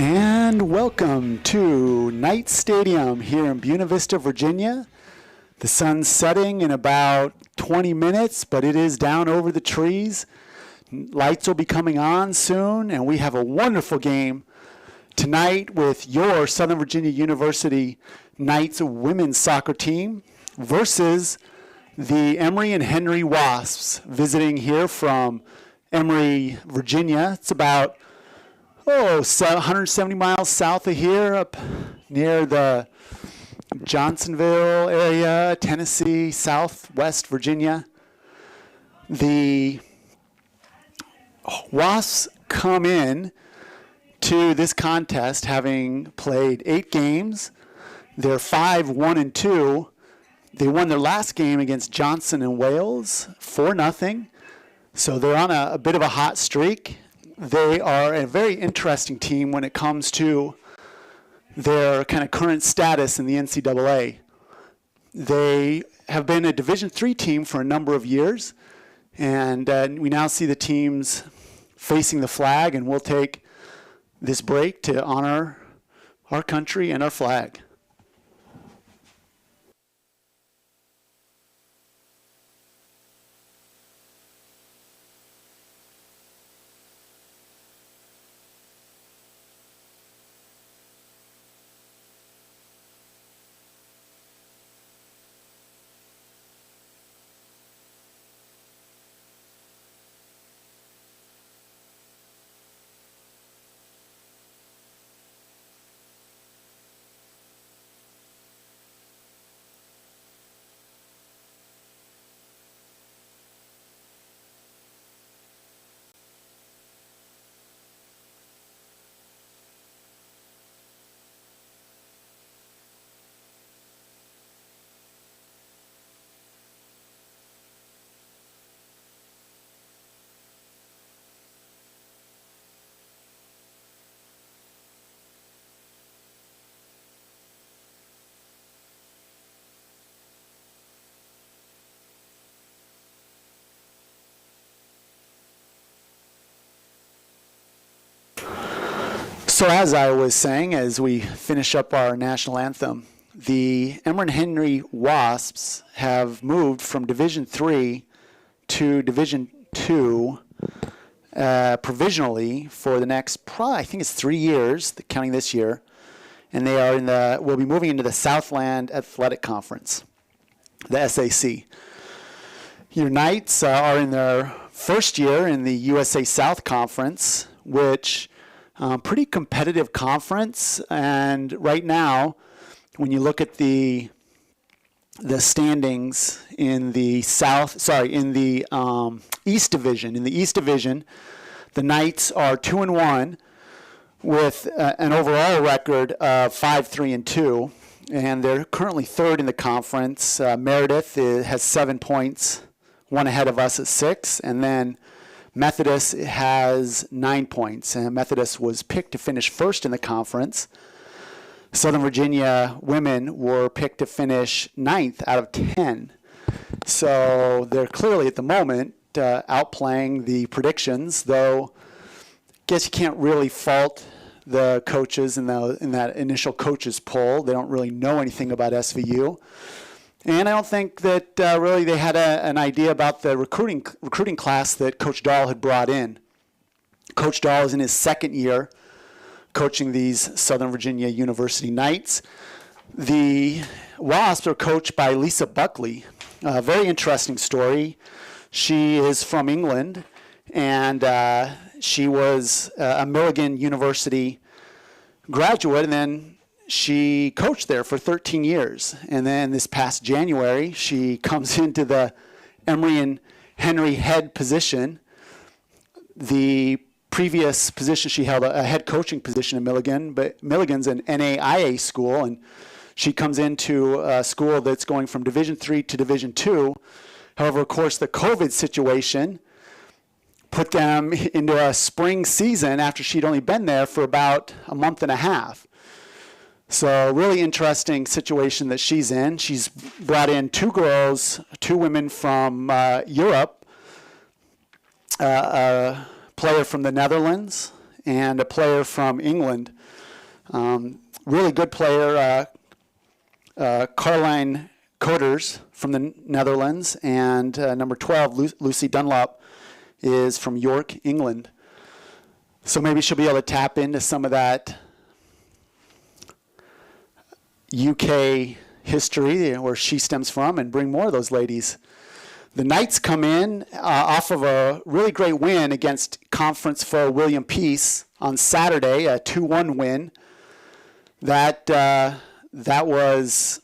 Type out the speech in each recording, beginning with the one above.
And welcome to Knight Stadium here in Buena Vista, Virginia. The sun's setting in about 20 minutes, but it is down over the trees. Lights will be coming on soon, and we have a wonderful game tonight with your Southern Virginia University Knights women's soccer team versus the Emory and Henry Wasps, visiting here from Emory, Virginia. It's about 170 miles south of here, up near the Johnsonville area, Tennessee, southwest Virginia. The Wasps come in to this contest having played 8 games. They're 5-1-2. They won their last game against Johnson and Wales 4-0. So they're on a bit of a hot streak. They are a very interesting team when it comes to their kind of current status in the NCAA. They have been a Division III team for a number of years, and we now see the teams facing the flag, and we'll take this break to honor our country and our flag. So as I was saying, as we finish up our national anthem, the Emory and Henry Wasps have moved from Division III to Division II provisionally for the next, I think it's 3 years, counting this year, and they are will be moving into the Southland Athletic Conference, the SAC. Your Knights are in their first year in the USA South Conference, which pretty competitive conference, and right now, when you look at the standings in the East Division, the Knights are 2-1 with an overall record of 5-3-2, and they're currently third in the conference. Meredith has 7 points, one ahead of us at 6, and then Methodist has 9 points, and Methodist was picked to finish first in the conference. Southern Virginia women were picked to finish 9th out of 10. So they're clearly at the moment outplaying the predictions, though I guess you can't really fault the coaches in that initial coaches poll. They don't really know anything about SVU. And I don't think that really they had an idea about the recruiting class that Coach Dahl had brought in. Coach Dahl is in his second year coaching these Southern Virginia University Knights. The Wasps are coached by Lisa Buckley. A very interesting story. She is from England, and she was a Milligan University graduate, and then she coached there for 13 years, and then this past January, she comes into the Emory and Henry head position. The previous position she held, a head coaching position in Milligan, but Milligan's an NAIA school, and she comes into a school that's going from Division III to Division II. However, of course, the COVID situation put them into a spring season after she'd only been there for about a month and a half. So really interesting situation that she's in. She's brought in 2 women from Europe, a player from the Netherlands, and a player from England. Really good player, Caroline Coders from the Netherlands, and number 12, Lucy Dunlop, is from York, England. So maybe she'll be able to tap into some of that UK history where she stems from and bring more of those ladies. The Knights come in off of a really great win against conference foe William Peace on Saturday, a 2-1 win. That was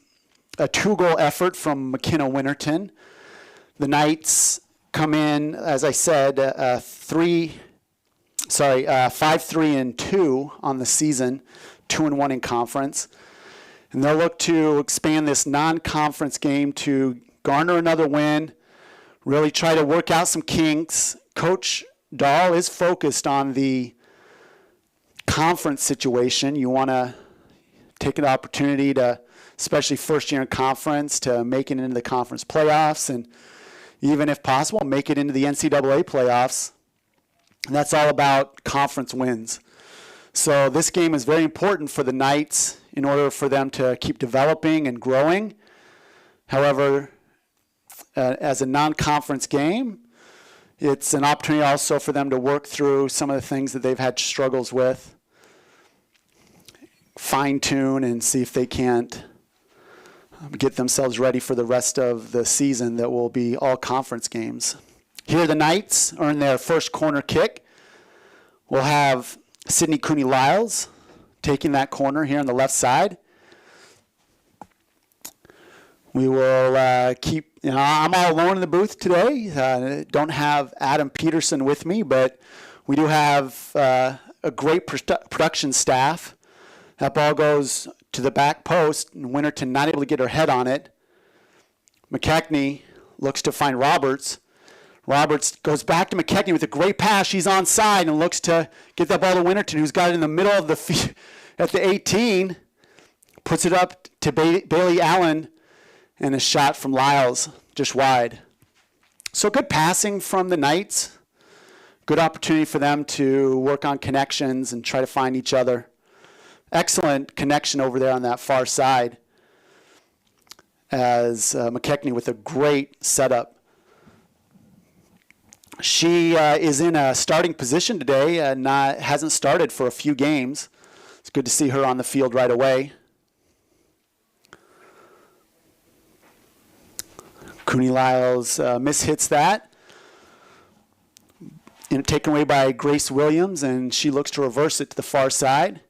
a 2-goal effort from McKenna Winterton. The Knights come in, as I said, 5-3-2 on the season, 2-1 in conference. And they'll look to expand this non-conference game to garner another win, really try to work out some kinks. Coach Dahl is focused on the conference situation. You want to take an opportunity to, especially first year in conference, to make it into the conference playoffs and even if possible, make it into the NCAA playoffs. And that's all about conference wins. So this game is very important for the Knights in order for them to keep developing and growing. However, as a non-conference game, it's an opportunity also for them to work through some of the things that they've had struggles with, fine-tune and see if they can't get themselves ready for the rest of the season that will be all conference games. Here the Knights earn their first corner kick. We'll have Sydney Cooney-Lyles taking that corner here on the left side. We will keep, I'm all alone in the booth today. Don't have Adam Peterson with me, but we do have a great production staff. That ball goes to the back post, and Winterton not able to get her head on it. McKechnie looks to find Roberts. Roberts goes back to McKechnie with a great pass. She's onside and looks to get that ball to Winterton, who's got it in the middle of the field at the 18. Puts it up to Bailey Allen, and a shot from Lyles just wide. So good passing from the Knights. Good opportunity for them to work on connections and try to find each other. Excellent connection over there on that far side as McKechnie with a great setup. She is in a starting position today and hasn't started for a few games. It's good to see her on the field right away. Cooney-Lyles mishits that. And taken away by Grace Williams, and she looks to reverse it to the far side.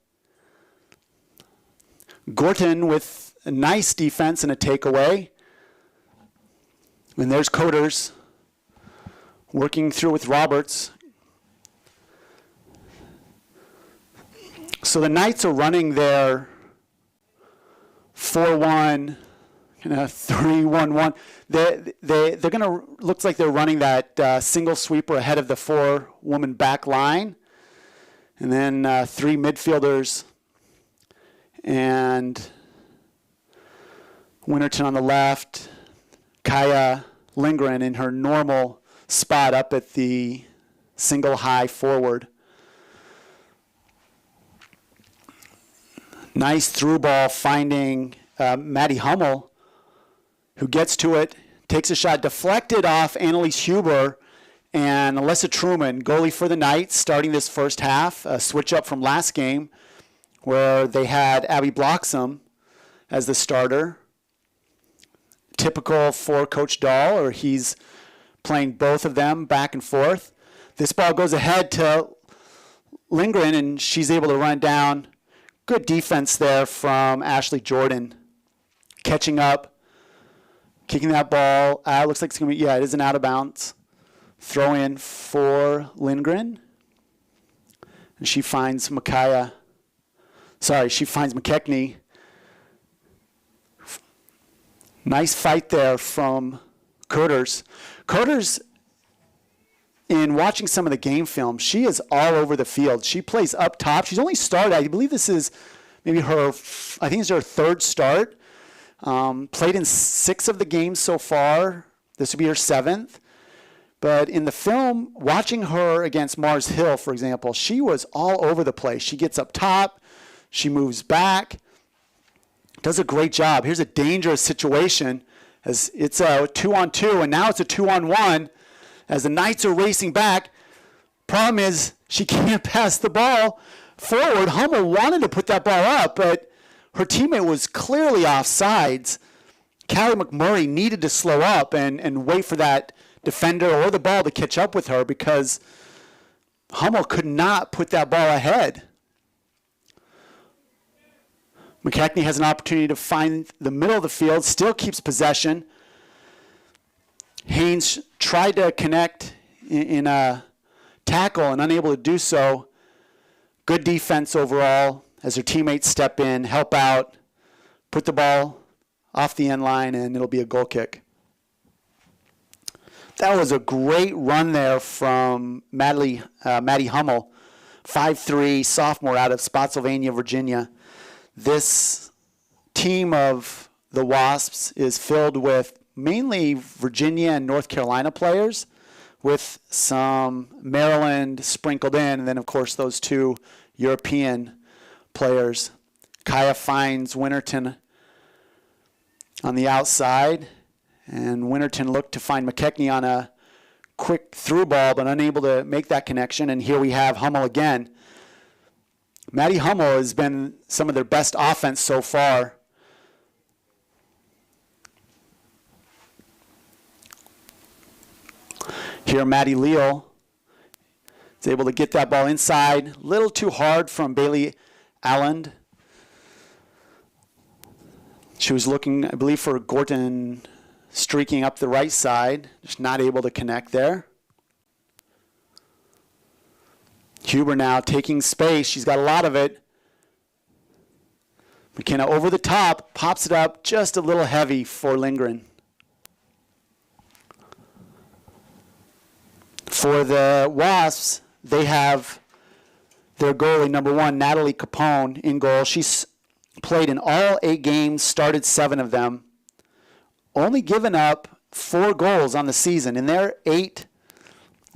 Gorton with a nice defense and a takeaway. And there's Coders working through with Roberts. So the Knights are running their 4-1, 3-1-1. They're going to, looks like they're running that single sweeper ahead of the 4-woman back line. And then 3 midfielders. And Winterton on the left, Kaya Lindgren in her normal spot up at the single high forward. Nice through ball finding Maddie Hummel, who gets to it, takes a shot, deflected off Annalise Huber, and Alyssa Truman, goalie for the Knights, starting this first half, a switch up from last game, where they had Abby Bloxham as the starter. Typical for Coach Dahl, or he's playing both of them back and forth. This ball goes ahead to Lindgren, and she's able to run down. Good defense there from Ashley Jordan. Catching up, kicking that ball. Looks like it's going to be, it is an out of bounds. Throw in for Lindgren. And she finds McKechnie. Nice fight there from Coders. Coders, in watching some of the game film, she is all over the field. She plays up top. She's only started, I believe this is maybe her third start. Played in 6 of the games so far. This will be her 7th. But in the film, watching her against Mars Hill, for example, she was all over the place. She gets up top, she moves back, does a great job. Here's a dangerous situation as it's a 2-on-2, and now it's a 2-on-1 as the Knights are racing back. Problem is she can't pass the ball forward. Hummel wanted to put that ball up, but her teammate was clearly offsides. Callie McMurray needed to slow up and wait for that defender or the ball to catch up with her because Hummel could not put that ball ahead. McKechnie has an opportunity to find the middle of the field, still keeps possession. Haynes tried to connect in a tackle and unable to do so. Good defense overall as her teammates step in, help out, put the ball off the end line, and it'll be a goal kick. That was a great run there from Maddie Hummel, 5'3", sophomore out of Spotsylvania, Virginia. This team of the Wasps is filled with mainly Virginia and North Carolina players with some Maryland sprinkled in, and then, of course, those two European players. Kaya finds Winterton on the outside, and Winterton looked to find McKechnie on a quick through ball, but unable to make that connection, and here we have Hummel again. Maddie Hummel has been some of their best offense so far. Here, Maddie Leal is able to get that ball inside. A little too hard from Bailey Allen. She was looking, I believe, for Gorton streaking up the right side. Just not able to connect there. Huber now taking space. She's got a lot of it. McKenna over the top, pops it up just a little heavy for Lindgren. For the Wasps, they have their goalie, number 1, Natalie Capone, in goal. She's played in all 8 games, started 7 of them. Only given up 4 goals on the season. In their 8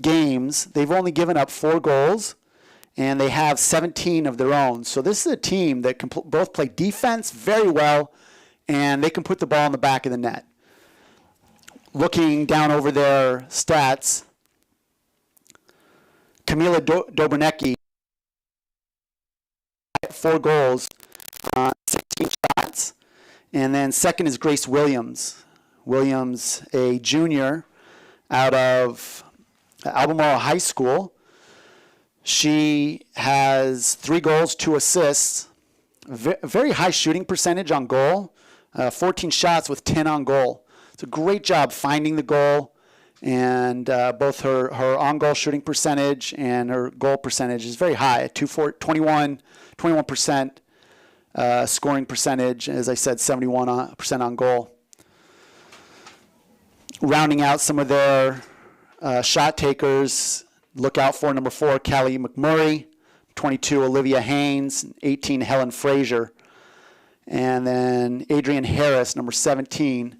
games, they've only given up 4 goals, and they have 17 of their own. So this is a team that can both play defense very well, and they can put the ball in the back of the net. Looking down over their stats, Kamila Dobernecki, 4 goals, 16 shots. And then second is Grace Williams. Williams, a junior out of Albemarle High School. She has 3 goals, 2 assists, very high shooting percentage on goal, 14 shots with 10 on goal. It's a great job finding the goal, and both her on-goal shooting percentage and her goal percentage is very high at 21% scoring percentage. As I said, 71% on goal. Rounding out some of their shot takers, look out for number 4, Callie McMurray, 22, Olivia Haynes, 18, Helen Frazier, and then Adrian Harris, number 17.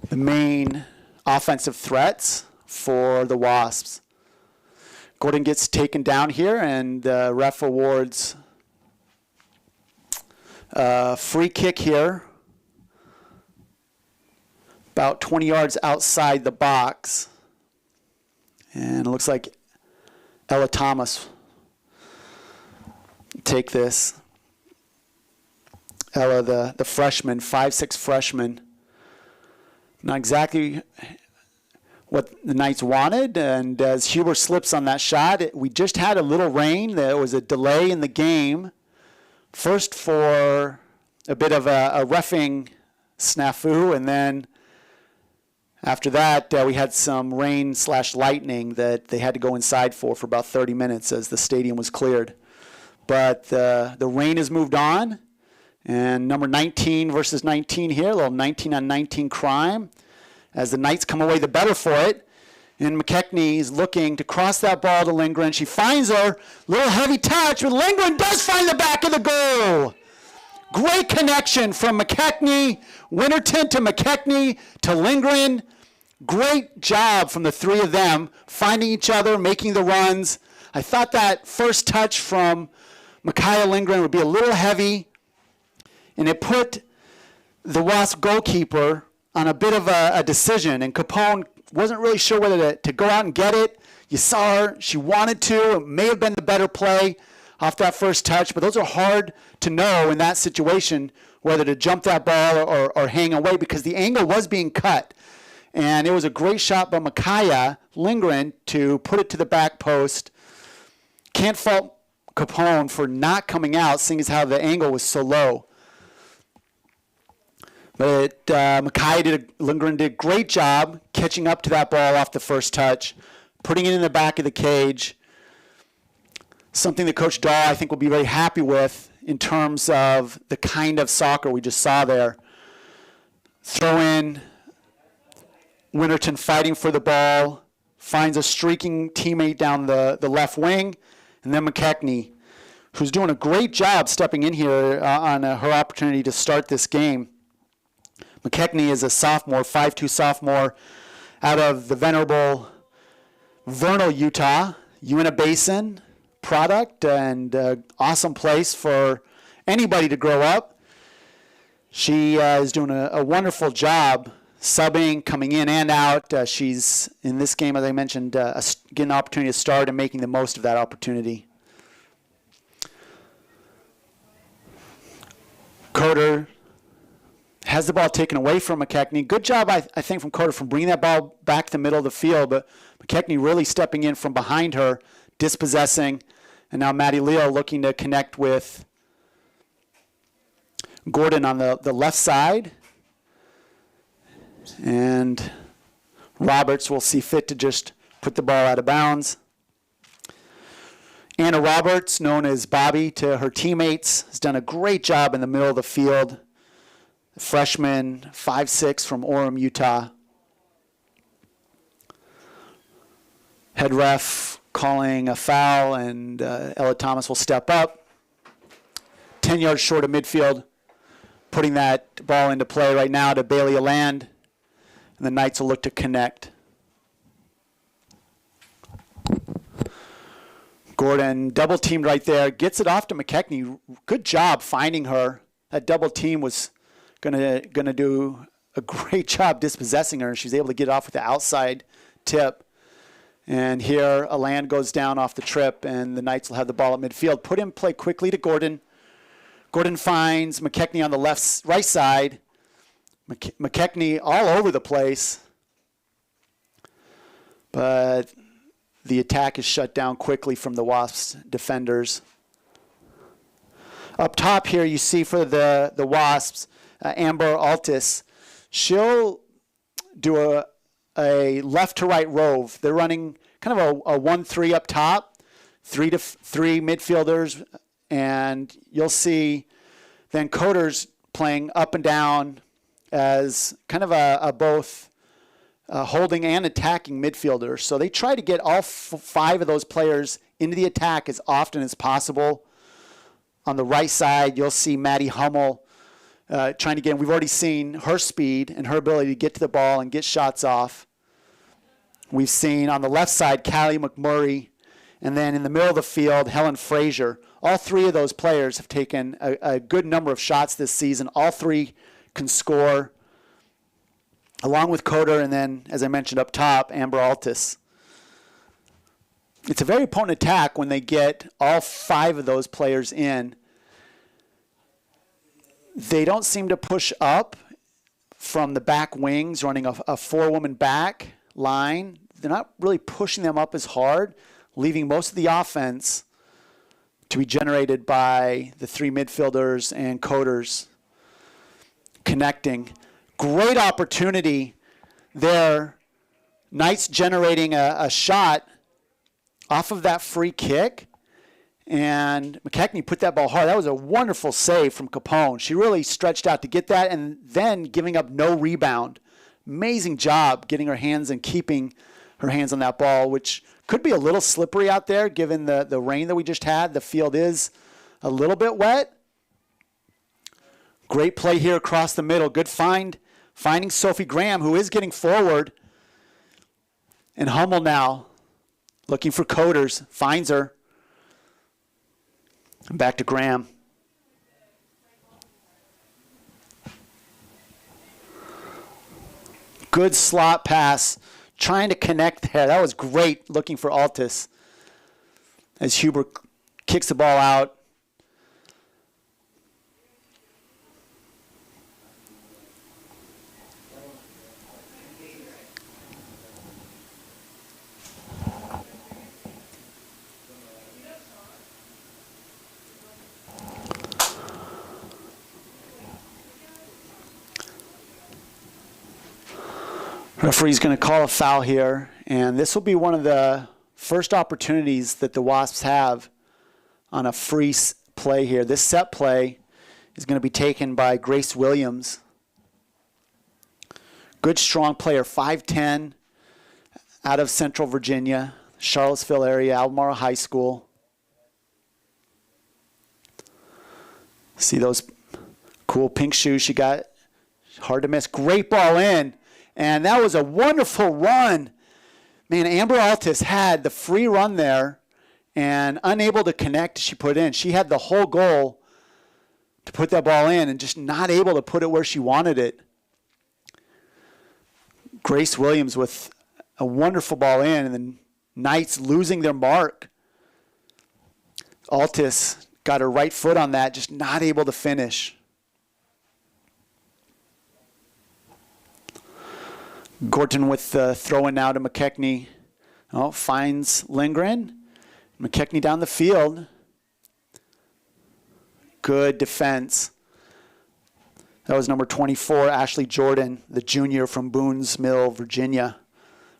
The main offensive threats for the Wasps. Gordon gets taken down here, and the ref awards free kick here, about 20 yards outside the box. And it looks like Ella Thomas take this. Ella, the freshman, 5'6" freshman. Not exactly what the Knights wanted, and as Huber slips on that shot, we just had a little rain. There was a delay in the game. First for a bit of a reffing snafu, and then after that, we had some rain/lightning that they had to go inside for about 30 minutes as the stadium was cleared. But the rain has moved on, and number 19 versus 19 here, a little 19-on-19 crime, as the Knights come away the better for it. And McKechnie is looking to cross that ball to Lindgren. She finds her, little heavy touch, but Lindgren does find the back of the goal. Great connection from McKechnie, Winterton to McKechnie to Lindgren. Great job from the three of them, finding each other, making the runs. I thought that first touch from Micaiah Lindgren would be a little heavy, and it put the Wasp goalkeeper on a bit of a decision, and Capone wasn't really sure whether to go out and get it. You saw her. She wanted to. It may have been the better play off that first touch, but those are hard to know in that situation, whether to jump that ball or hang away, because the angle was being cut. And it was a great shot by Micaiah Lindgren to put it to the back post. Can't fault Capone for not coming out, seeing as how the angle was so low. But Lindgren did a great job catching up to that ball off the first touch, putting it in the back of the cage. Something that Coach Dahl, I think, will be very happy with in terms of the kind of soccer we just saw there. Throw in, Winterton fighting for the ball, finds a streaking teammate down the left wing, and then McKechnie, who's doing a great job stepping in here on her opportunity to start this game. McKechnie is a sophomore, 5'2" sophomore, out of the venerable Vernal, Utah, Uinta Basin product, and awesome place for anybody to grow up. She is doing a wonderful job subbing, coming in and out. She's, in this game, as I mentioned, getting an opportunity to start and making the most of that opportunity. Coder has the ball taken away from McKechnie. Good job, I think, from Coder from bringing that ball back to the middle of the field, but McKechnie really stepping in from behind her, dispossessing, and now Maddie Leo looking to connect with Gordon on the left side. And Roberts will see fit to just put the ball out of bounds. Anna Roberts, known as Bobby to her teammates, has done a great job in the middle of the field. Freshman, 5'6", from Orem, Utah. Head ref calling a foul, and Ella Thomas will step up. 10 yards short of midfield, putting that ball into play right now to Bailey Aland. And the Knights will look to connect. Gordon double teamed right there, gets it off to McKechnie. Good job finding her. That double team was gonna do a great job dispossessing her. She's able to get off with the outside tip. And here, Aland goes down off the trip, and the Knights will have the ball at midfield. Put in play quickly to Gordon. Gordon finds McKechnie on the right side. McKechnie all over the place. But the attack is shut down quickly from the Wasps defenders. Up top here, you see for the Wasps, Amber Altis. She'll do a left to right rove. They're running kind of a 1-3 up top, 3 to 3 midfielders, and you'll see then Coders playing up and down as kind of a both holding and attacking midfielder. So they try to get all 5 of those players into the attack as often as possible. On the right side, you'll see Maddie Hummel trying to get in. We've already seen her speed and her ability to get to the ball and get shots off. We've seen on the left side, Callie McMurray, and then in the middle of the field, Helen Frazier. All 3 of those players have taken a good number of shots this season. All 3 can score, along with Coder, and then, as I mentioned up top, Amber Altis. It's a very potent attack when they get all 5 of those players in. They don't seem to push up from the back wings, running a 4-woman back line. They're not really pushing them up as hard, leaving most of the offense to be generated by the 3 midfielders and Coders connecting. Great opportunity there. Knights generating a shot off of that free kick, and McKechnie put that ball hard. That was a wonderful save from Capone. She really stretched out to get that, and then giving up no rebound. Amazing job getting her hands and keeping her hands on that ball, which could be a little slippery out there given the rain that we just had. The field is a little bit wet. Great play here across the middle. Good find, finding Sophie Graham, who is getting forward. And Hummel now, looking for Coders, finds her. And back to Graham. Good slot pass, trying to connect there. That was great, looking for Altis. As Huber kicks the ball out. Referee's going to call a foul here, and this will be one of the first opportunities that the Wasps have on a free play here. This set play is going to be taken by Grace Williams. Good, strong player, 5'10", out of Central Virginia, Charlottesville area, Albemarle High School. See those cool pink shoes she got? Hard to miss. Great ball in. And that was a wonderful run. Man, Amber Altis had the free run there and unable to connect, she put in. She had the whole goal to put that ball in and just not able to put it where she wanted it. Grace Williams with a wonderful ball in, and the Knights losing their mark. Altis got her right foot on that, just not able to finish. Gorton with the throw in now to McKechnie. Oh, finds Lindgren. McKechnie down the field. Good defense. That was number 24, Ashley Jordan, the junior from Boones Mill, Virginia,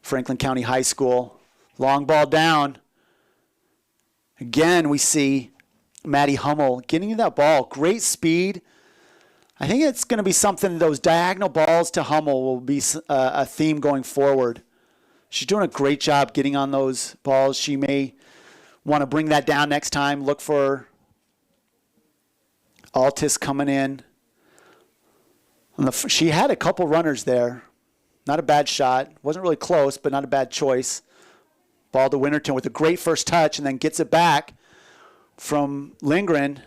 Franklin County High School. Long ball down. Again, we see Maddie Hummel getting that ball. Great speed. I think it's going to be something, those diagonal balls to Hummel will be a theme going forward. She's doing a great job getting on those balls. She may want to bring that down next time. Look for Altis coming in. She had a couple runners there. Not a bad shot. Wasn't really close, but not a bad choice. Ball to Winterton with a great first touch and then gets it back from Lindgren.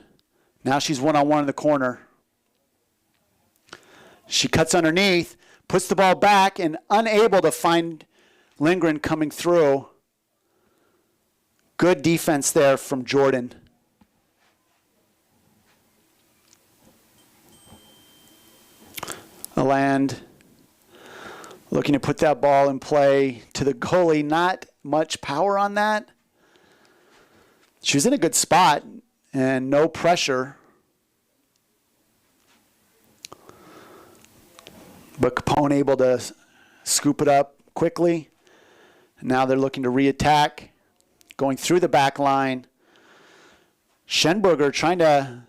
Now she's one-on-one in the corner. She cuts underneath, puts the ball back, and unable to find Lindgren coming through. Good defense there from Jordan. Aland looking to put that ball in play to the goalie. Not much power on that. She was in a good spot and no pressure. But Capone able to scoop it up quickly. And now they're looking to re-attack. Going through the back line. Schenberger trying to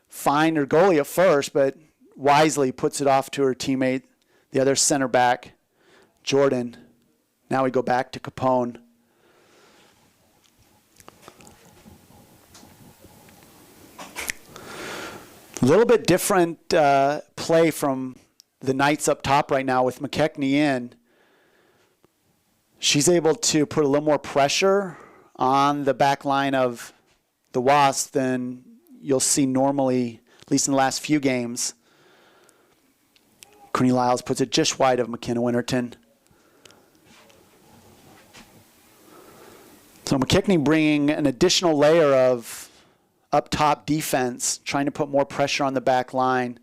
find her goalie at first, but wisely puts it off to her teammate, the other center back, Jordan. Now we go back to Capone. A little bit different play from the Knights up top right now with McKechnie in. She's able to put a little more pressure on the back line of the Wasps than you'll see normally, at least in the last few games. Cooney Lyles puts it just wide of McKenna Winterton. So McKechnie bringing an additional layer of up top defense, trying to put more pressure on the back line.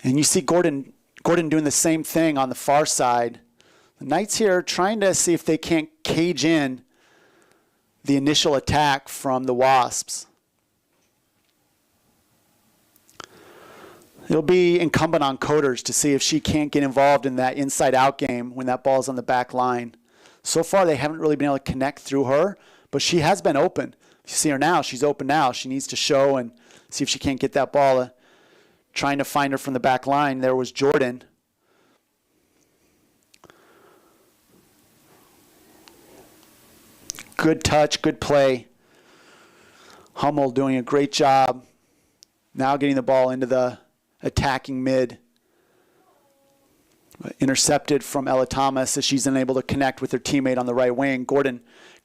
And you see Gordon doing the same thing on the far side. The Knights here trying to see if they can't cage in the initial attack from the Wasps. It'll be incumbent on Coders to see if she can't get involved in that inside-out game when that ball's on the back line. So far, they haven't really been able to connect through her, but she has been open. You see her now. She's open now. She needs to show and see if she can't get that ball. Trying to find her from the back line. There was Jordan. Good touch, good play. Hummel doing a great job. Now getting the ball into the attacking mid. Intercepted from Ella Thomas as she's unable to connect with her teammate on the right wing.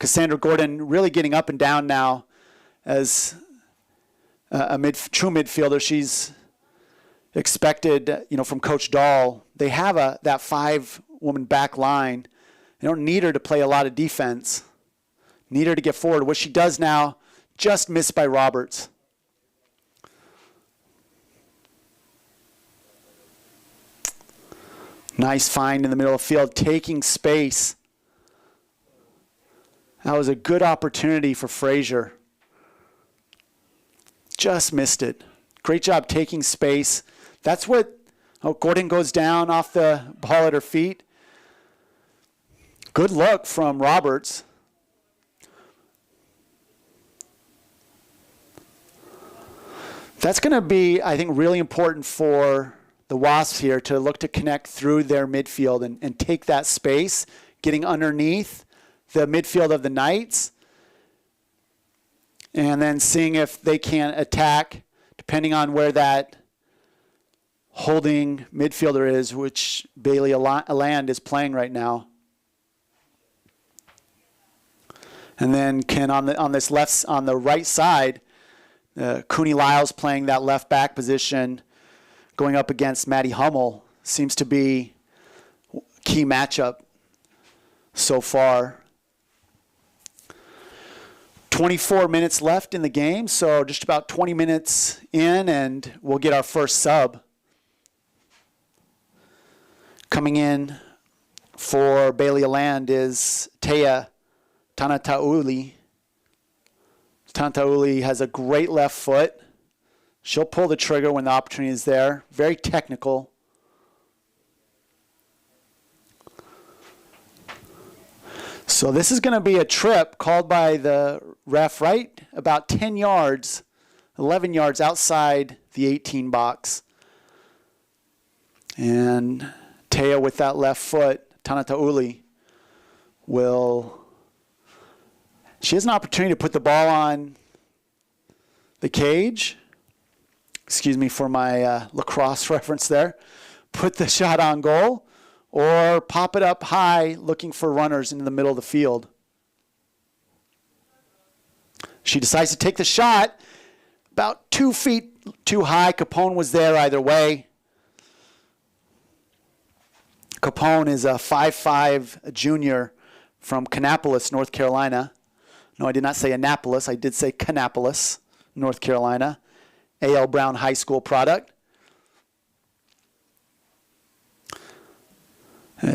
Cassandra Gordon really getting up and down now as a true midfielder. She's expected, from Coach Dahl. They have that 5-woman back line. They don't need her to play a lot of defense. Need her to get forward. What she does now, just missed by Roberts. Nice find in the middle of the field, taking space. That was a good opportunity for Frazier. Just missed it. Great job taking space. That's what, Gordon goes down off the ball at her feet. Good look from Roberts. That's going to be, I think, really important for the Wasps here to look to connect through their midfield and take that space, getting underneath the midfield of the Knights, and then seeing if they can attack, depending on where that holding midfielder is, which Bailey Aland is playing right now. And then on the right side, Cooney Lyles playing that left back position, going up against Maddie Hummel, seems to be a key matchup so far. 24 minutes left in the game, so just about 20 minutes in, and we'll get our first sub. Coming in for Bailey Aland is Taya Tanatauli. Tanatauli has a great left foot. She'll pull the trigger when the opportunity is there. Very technical. So this is going to be a trip called by the ref right about 10 yards, 11 yards outside the 18 box. And Taya with that left foot, Tanatauli, she has an opportunity to put the ball on the cage. Excuse me for my lacrosse reference there. Put the shot on goal or pop it up high looking for runners into the middle of the field. She decides to take the shot about 2 feet too high. Capone was there either way. Capone is a 5'5" junior from Kannapolis, North Carolina. No, I did not say Annapolis. I did say Kannapolis, North Carolina. A.L. Brown High School product.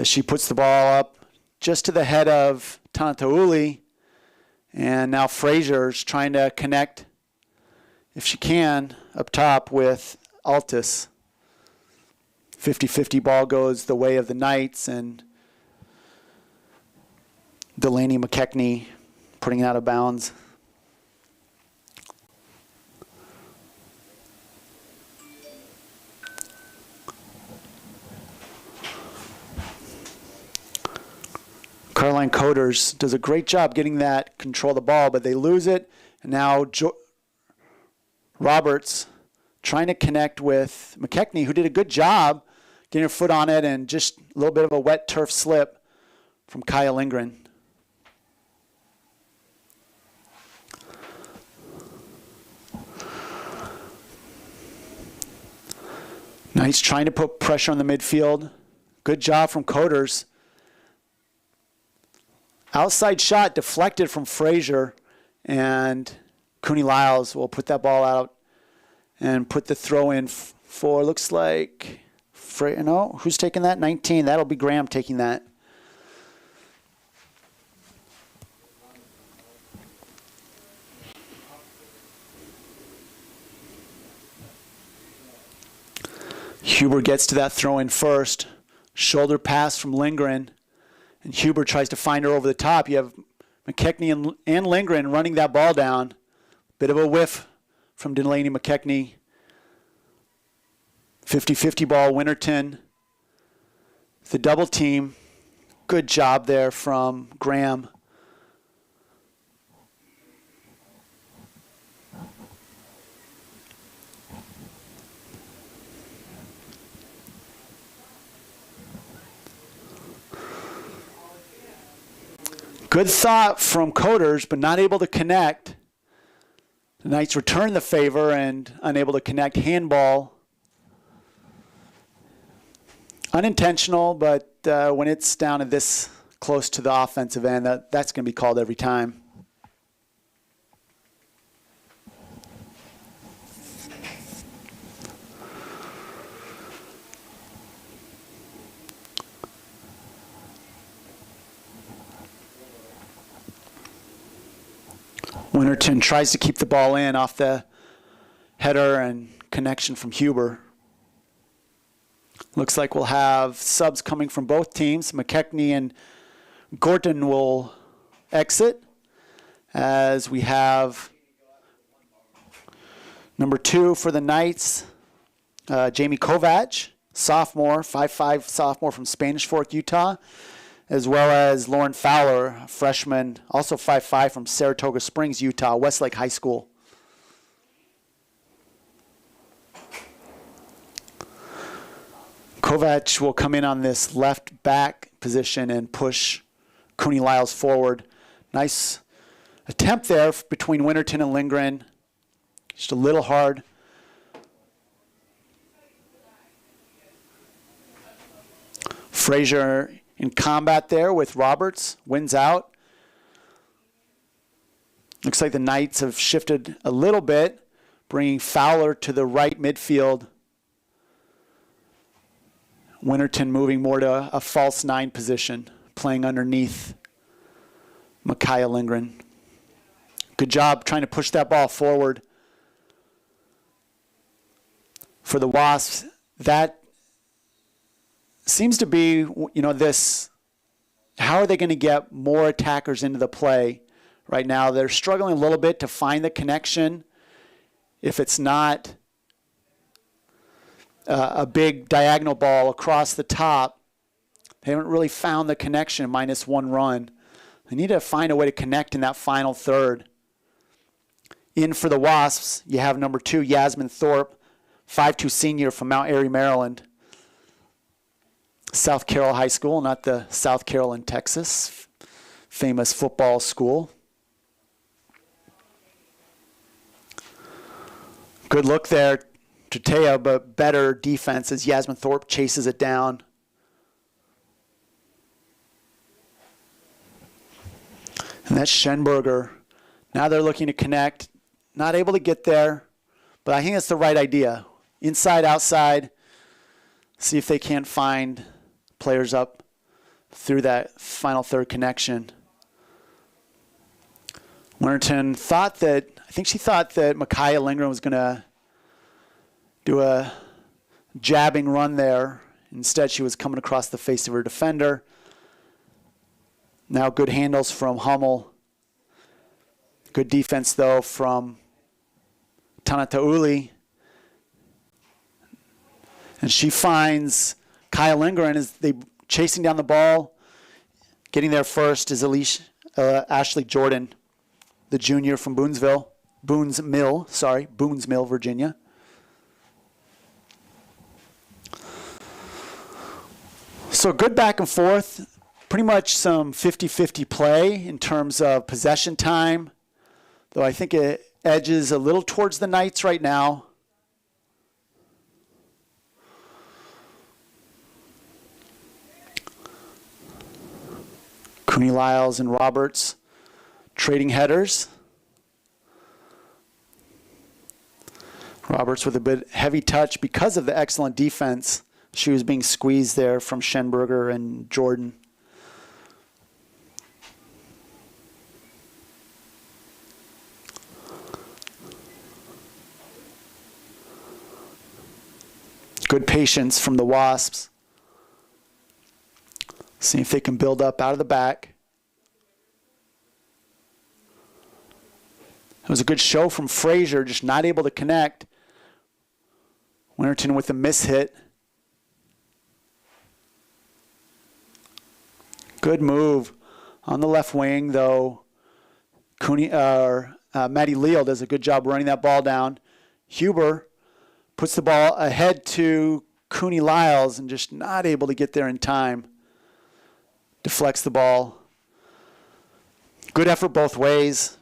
She puts the ball up just to the head of Tanatauli. And now Frazier's trying to connect, if she can, up top with Altus. 50-50 ball goes the way of the Knights, and Delaney McKechnie putting it out of bounds. Caroline Coders does a great job getting that control of the ball, but they lose it. And now Roberts trying to connect with McKechnie, who did a good job getting her foot on it, and just a little bit of a wet turf slip from Kaya Lindgren. Knights trying to put pressure on the midfield. Good job from Coders. Outside shot deflected from Frazier, and Cooney Lyles will put that ball out and put the throw in for, looks like, who's taking that? 19. That'll be Graham taking that. Huber gets to that throw in first. Shoulder pass from Lindgren. And Huber tries to find her over the top. You have McKechnie and Lindgren running that ball down. Bit of a whiff from Delaney McKechnie. 50-50 ball, Winterton. The double team. Good job there from Graham. Good thought from Coders, but not able to connect. The Knights return the favor and unable to connect. Handball. Unintentional, but when it's down to this close to the offensive end, that's going to be called every time. Winterton tries to keep the ball in off the header and connection from Huber. Looks like we'll have subs coming from both teams. McKechnie and Gorton will exit as we have number 2 for the Knights, Jamie Kovac, sophomore, 5'5" sophomore from Spanish Fork, Utah, as well as Lauren Fowler, freshman, also 5'5" from Saratoga Springs, Utah, Westlake High School. Kovac will come in on this left back position and push Cooney Lyles forward. Nice attempt there between Winterton and Lindgren. Just a little hard. Frazier in combat there with Roberts. Wins out. Looks like the Knights have shifted a little bit, bringing Fowler to the right midfield. Winterton moving more to a false 9 position, playing underneath Micaiah Lindgren. Good job trying to push that ball forward. For the Wasps, that seems to be, this, how are they going to get more attackers into the play right now? They're struggling a little bit to find the connection. If it's not a big diagonal ball across the top, they haven't really found the connection, -1 run. They need to find a way to connect in that final third. In for the Wasps, you have number 2, Yasmin Thorpe, 5'2" senior from Mount Airy, Maryland. South Carroll High School, not the South Carroll in Texas, famous football school. Good look there, Tatea, but better defense as Yasmin Thorpe chases it down. And that's Schenberger. Now they're looking to connect. Not able to get there, but I think that's the right idea. Inside, outside, see if they can't find players up through that final third connection. Winterton thought that, I think she thought that Micaiah Lindgren was going to do a jabbing run there. Instead, she was coming across the face of her defender. Now good handles from Hummel. Good defense, though, from Tanatauli. And she finds Kyle Lindgren as they chasing down the ball. Getting there first is Ashley Jordan, the junior from Boonsville, Virginia. So good back and forth. Pretty much some 50-50 play in terms of possession time, though I think it edges a little towards the Knights right now. Cooney Lyles and Roberts trading headers. Roberts with a bit heavy touch because of the excellent defense. She was being squeezed there from Schenberger and Jordan. Good patience from the Wasps. See if they can build up out of the back. It was a good show from Frazier, just not able to connect. Winterton with a miss hit. Good move on the left wing, though. Maddie Leal does a good job running that ball down. Huber puts the ball ahead to Cooney Lyles and just not able to get there in time. Deflects the ball. Good effort both ways.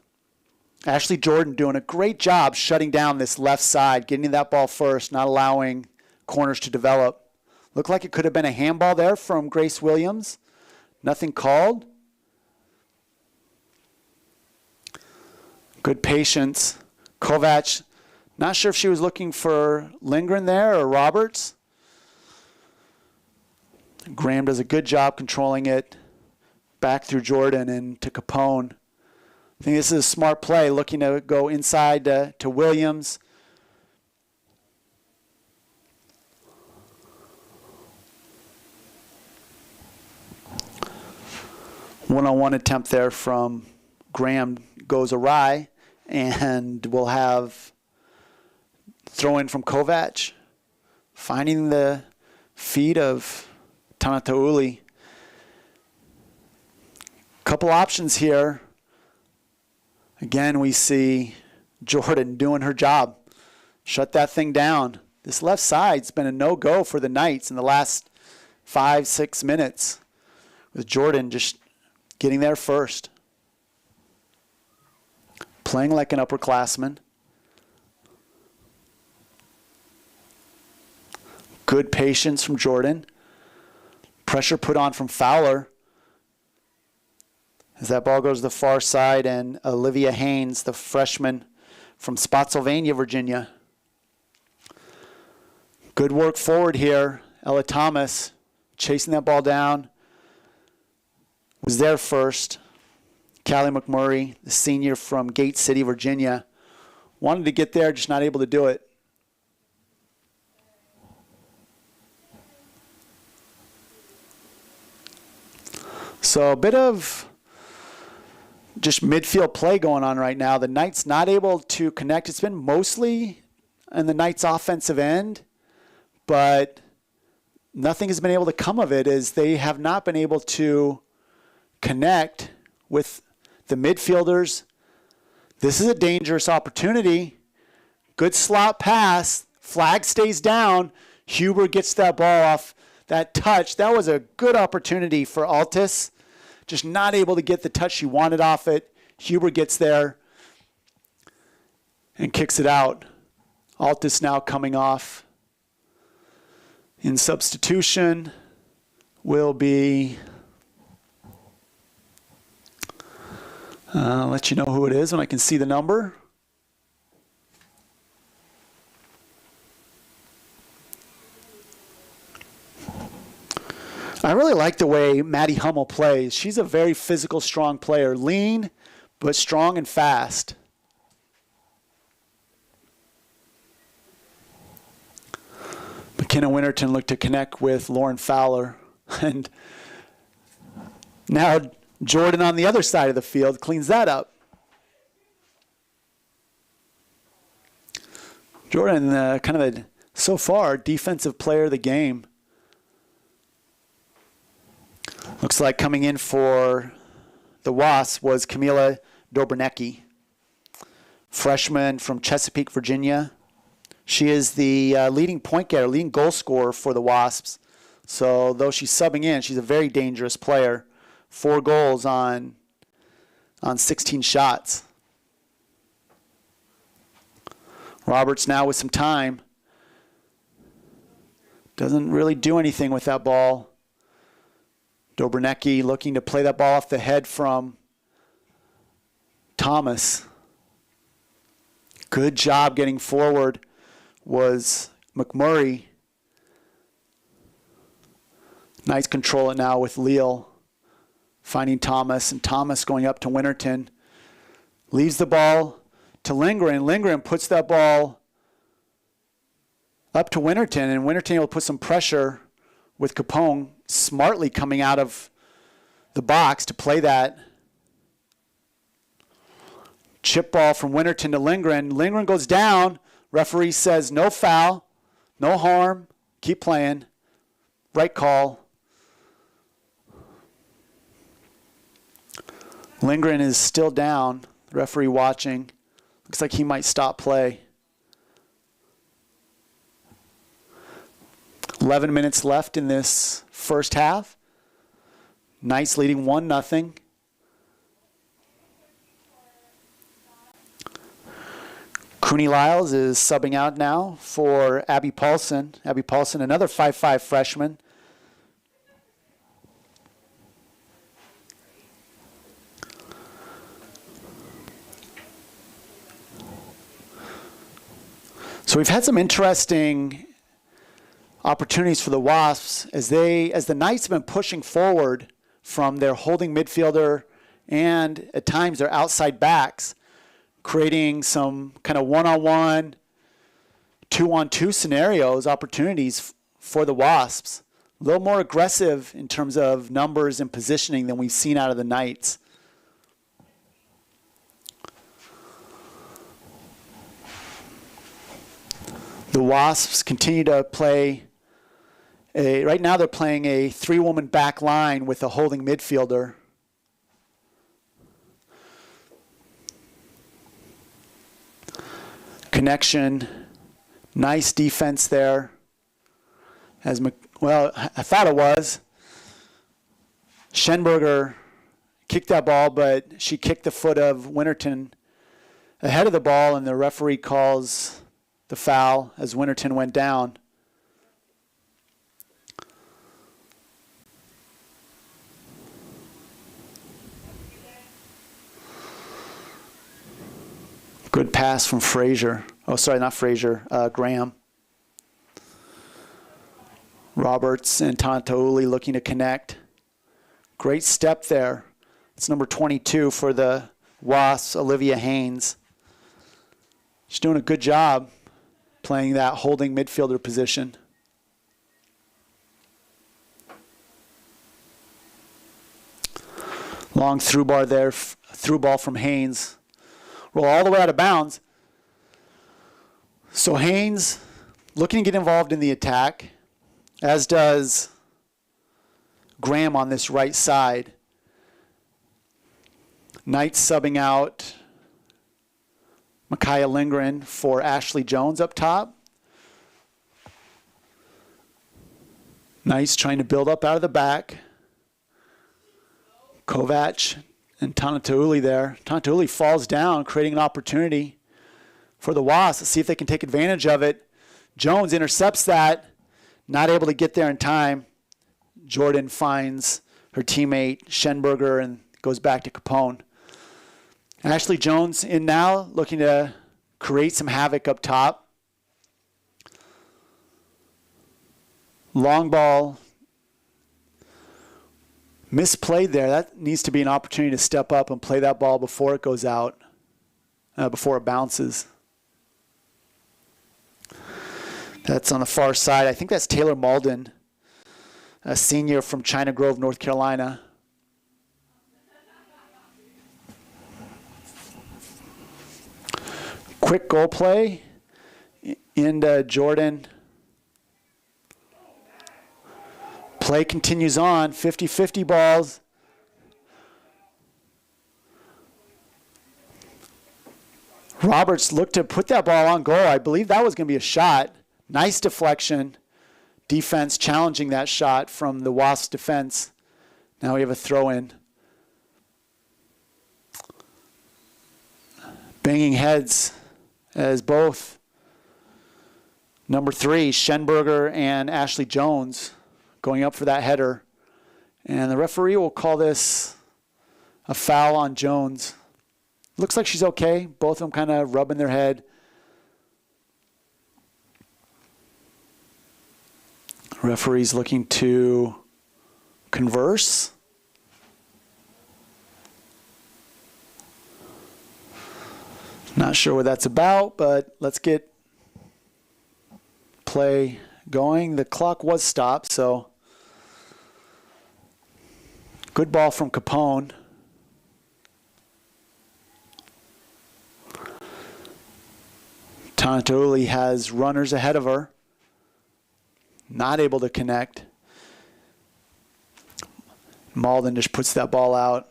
Ashley Jordan doing a great job shutting down this left side, getting that ball first, not allowing corners to develop. Looked like it could have been a handball there from Grace Williams. Nothing called. Good patience. Kovac, not sure if she was looking for Lindgren there or Roberts. Graham does a good job controlling it back through Jordan and to Capone. I think this is a smart play, looking to go inside to Williams. One-on-one attempt there from Graham goes awry, and we'll have throw-in from Kovac, finding the feet of Tanatauli. Couple options here. Again, we see Jordan doing her job. Shut that thing down. This left side's been a no-go for the Knights in the last 5-6 minutes, with Jordan just getting there first. Playing like an upperclassman. Good patience from Jordan. Pressure put on from Fowler. As that ball goes to the far side, and Olivia Haynes, the freshman from Spotsylvania, Virginia. Good work forward here. Ella Thomas chasing that ball down. Was there first. Callie McMurray, the senior from Gate City, Virginia, wanted to get there, just not able to do it. So a bit of just midfield play going on right now. The Knights not able to connect. It's been mostly in the Knights' offensive end, but nothing has been able to come of it, as they have not been able to connect with the midfielders. This is a dangerous opportunity. Good slot pass. Flag stays down. Huber gets that ball off that touch. That was a good opportunity for Altus. Just not able to get the touch she wanted off it. Huber gets there and kicks it out. Altus now coming off. In substitution will be, I'll let you know who it is when I can see the number. I really like the way Maddie Hummel plays. She's a very physical, strong player. Lean, but strong and fast. McKenna Winterton looked to connect with Lauren Fowler. And now Jordan on the other side of the field cleans that up. Jordan, kind of a, so far, defensive player of the game. Looks like coming in for the Wasps was Camila Dobranecki, freshman from Chesapeake, Virginia. She is the leading point getter, leading goal scorer for the Wasps. So though she's subbing in, she's a very dangerous player. 4 goals on 16 shots. Roberts now with some time. Doesn't really do anything with that ball. Dobranecki looking to play that ball off the head from Thomas. Good job getting forward was McMurray. Nice control it now with Leal finding Thomas, and Thomas going up to Winterton. Leaves the ball to Lindgren. Lindgren puts that ball up to Winterton, and Winterton will put some pressure with Capone smartly coming out of the box to play that. Chip ball from Winterton to Lindgren. Lindgren goes down. Referee says no foul, no harm, keep playing. Right call. Lindgren is still down. The referee watching. Looks like he might stop play. 11 minutes left in this first half. Knights leading 1-0. Cooney Lyles is subbing out now for Abby Paulson. Abby Paulson, another 5'5" freshman. So we've had some interesting opportunities for the Wasps as the Knights have been pushing forward from their holding midfielder and at times their outside backs, creating some kind of one-on-one, two-on-two scenarios, opportunities for the Wasps. A little more aggressive in terms of numbers and positioning than we've seen out of the Knights. The Wasps continue to play right now they're playing a three-woman back line with a holding midfielder. Connection, nice defense there. Well, I thought it was. Schenberger kicked that ball, but she kicked the foot of Winterton ahead of the ball, and the referee calls the foul as Winterton went down. Good pass from Frazier. Oh, sorry, not Frazier. Graham. Roberts and Tantauli looking to connect. Great step there. It's number 22 for the Wasps, Olivia Haynes. She's doing a good job playing that holding midfielder position. Long through bar there, through ball from Haynes. Roll all the way out of bounds. So Haynes looking to get involved in the attack, as does Graham on this right side. Knights subbing out Micaiah Lindgren for Ashley Jones up top. Knights trying to build up out of the back. Kovac and Tanatauli there. Tanatauli falls down, creating an opportunity for the Wasps. Let's see if they can take advantage of it. Jones intercepts that, not able to get there in time. Jordan finds her teammate Schenberger and goes back to Capone. Ashley Jones in now, looking to create some havoc up top. Long ball. Misplayed there. That needs to be an opportunity to step up and play that ball before it goes out, before it bounces. That's on the far side. I think that's Taylor Malden, a senior from China Grove, North Carolina. Quick goal play into Jordan. Play continues on, 50-50 balls. Roberts looked to put that ball on goal. I believe that was going to be a shot. Nice deflection. Defense challenging that shot from the Wasps defense. Now we have a throw-in. Banging heads as both number 3, Schenberger and Ashley Jones, going up for that header. And the referee will call this a foul on Jones. Looks like she's okay. Both of them kind of rubbing their head. Referee's looking to converse. Not sure what that's about, but let's get play going. The clock was stopped, so good ball from Capone. Tantauli has runners ahead of her. Not able to connect. Malden just puts that ball out.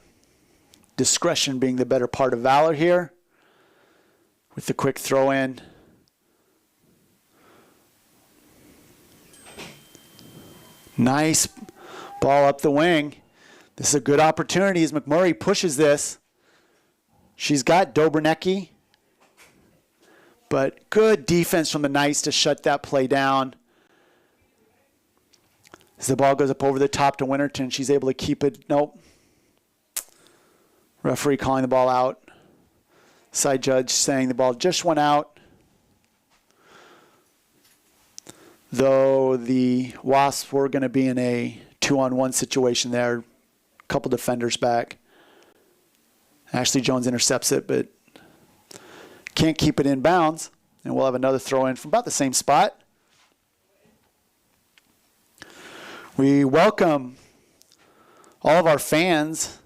Discretion being the better part of valor here. With the quick throw in. Nice ball up the wing. This is a good opportunity as McMurray pushes this. She's got Dobranecki. But good defense from the Knights to shut that play down. As the ball goes up over the top to Winterton, she's able to keep it. Nope. Referee calling the ball out. Side judge saying the ball just went out. Though the Wasps were going to be in a 2-on-1 situation there. A couple defenders back. Ashley Jones intercepts it, but can't keep it in bounds. And we'll have another throw in from about the same spot. We welcome all of our fans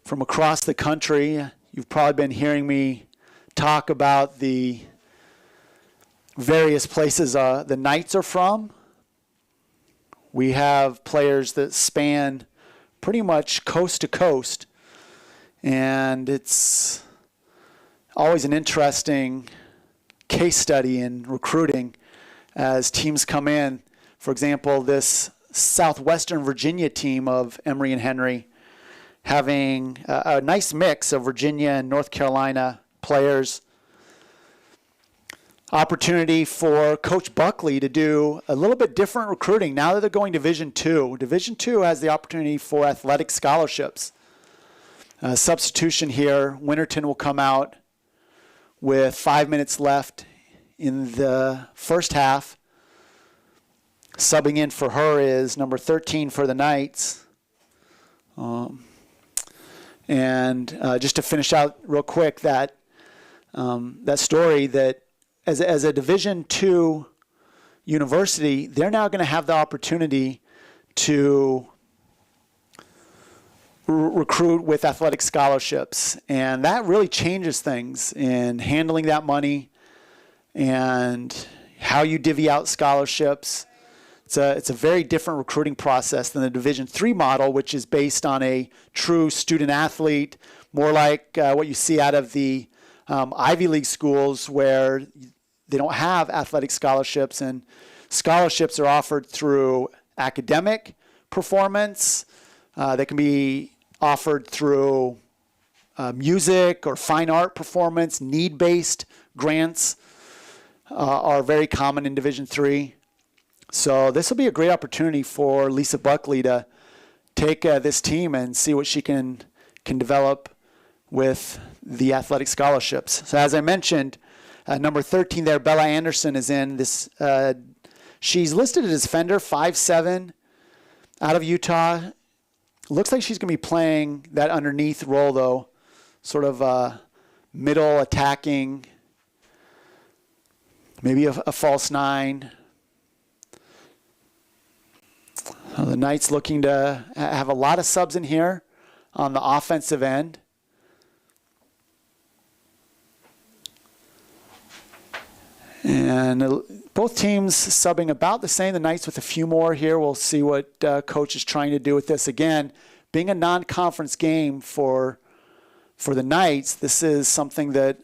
from across the country. You've probably been hearing me talk about the various places the Knights are from. We have players that span pretty much coast to coast, and it's always an interesting case study in recruiting as teams come in. For example, this Southwestern Virginia team of Emory and Henry having a nice mix of Virginia and North Carolina players. Opportunity for Coach Buckley to do a little bit different recruiting now that they're going Division II. Division II has the opportunity for athletic scholarships. Substitution here, Winterton will come out with 5 minutes left in the first half. Subbing in for her is number 13 for the Knights. Just to finish out real quick, that story that as a Division II university, they're now going to have the opportunity to recruit with athletic scholarships. And that really changes things in handling that money and how you divvy out scholarships. It's a very different recruiting process than the Division III model, which is based on a true student athlete, more like what you see out of the Ivy League schools where they don't have athletic scholarships, and scholarships are offered through academic performance. They can be offered through music or fine art performance. Need-based grants are very common in Division III. So this will be a great opportunity for Lisa Buckley to take this team and see what she can develop with the athletic scholarships. So as I mentioned, number 13 there, Bella Anderson, is in this. She's listed as defender, 5'7", out of Utah. Looks like she's going to be playing that underneath role, though, sort of middle attacking, maybe a false nine. The Knights looking to have a lot of subs in here on the offensive end. And both teams subbing about the same. The Knights with a few more here. We'll see what Coach is trying to do with this. Again, being a non-conference game for the Knights, this is something that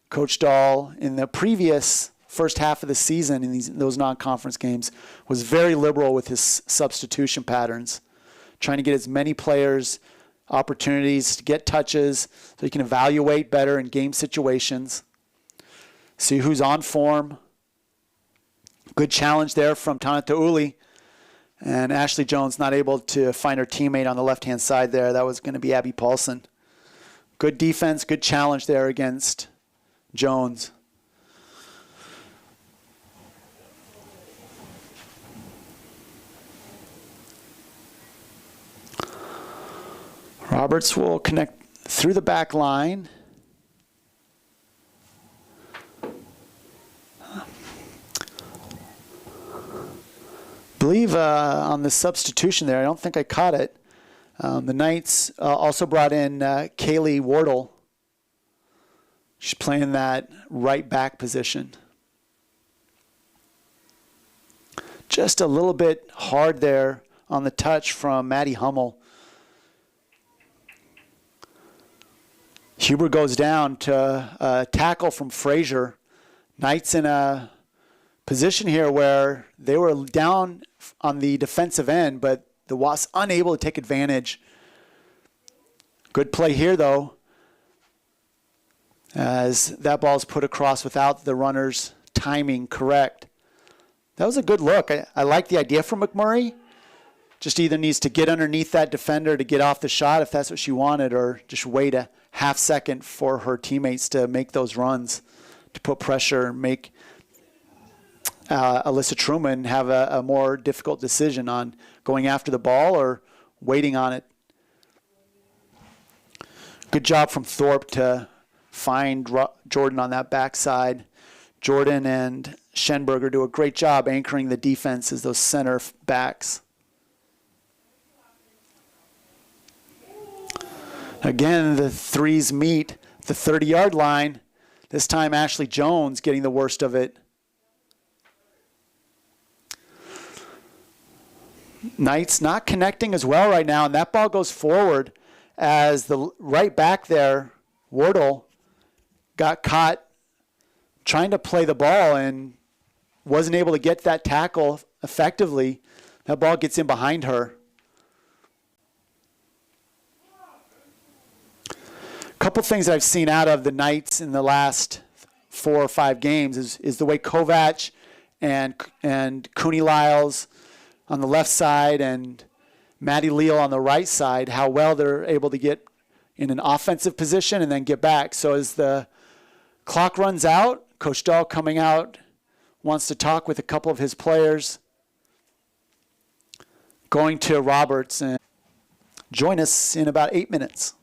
Coach Dahl in the previous first half of the season in those non-conference games was very liberal with his substitution patterns, trying to get as many players opportunities to get touches so he can evaluate better in game situations. See who's on form. Good challenge there from Tanata Uli. And Ashley Jones not able to find her teammate on the left-hand side there. That was going to be Abby Paulson. Good defense, good challenge there against Jones. Roberts will connect through the back line. Believe on the substitution there, I don't think I caught it. The Knights also brought in Kaylee Wardle. She's playing that right back position. Just a little bit hard there on the touch from Maddie Hummel. Huber goes down to a tackle from Frazier. Knights in a position here where they were down on the defensive end, but the Wasps unable to take advantage. Good play here, though. as that ball's put across without the runner's timing correct. That was a good look. I like the idea from McMurray. Just either needs to get underneath that defender to get off the shot if that's what she wanted, or just wait a half second for her teammates to make those runs, to put pressure and make Alyssa Truman have a more difficult decision on going after the ball or waiting on it. Good job from Thorpe to find Jordan on that backside. Jordan and Schenberger do a great job anchoring the defense as those center backs. Again, the threes meet the 30-yard line. This time, Ashley Jones getting the worst of it. Knights not connecting as well right now, and that ball goes forward as the right back there, Wardle, got caught trying to play the ball and wasn't able to get that tackle effectively. That ball gets in behind her. Couple things I've seen out of the Knights in the last 4 or 5 games is the way Kovac and Cooney Lyles on the left side and Maddie Leal on the right side, how well they're able to get in an offensive position and then get back. So as the clock runs out, Coach Dahl coming out wants to talk with a couple of his players. Going to Roberts, and join us in about 8 minutes.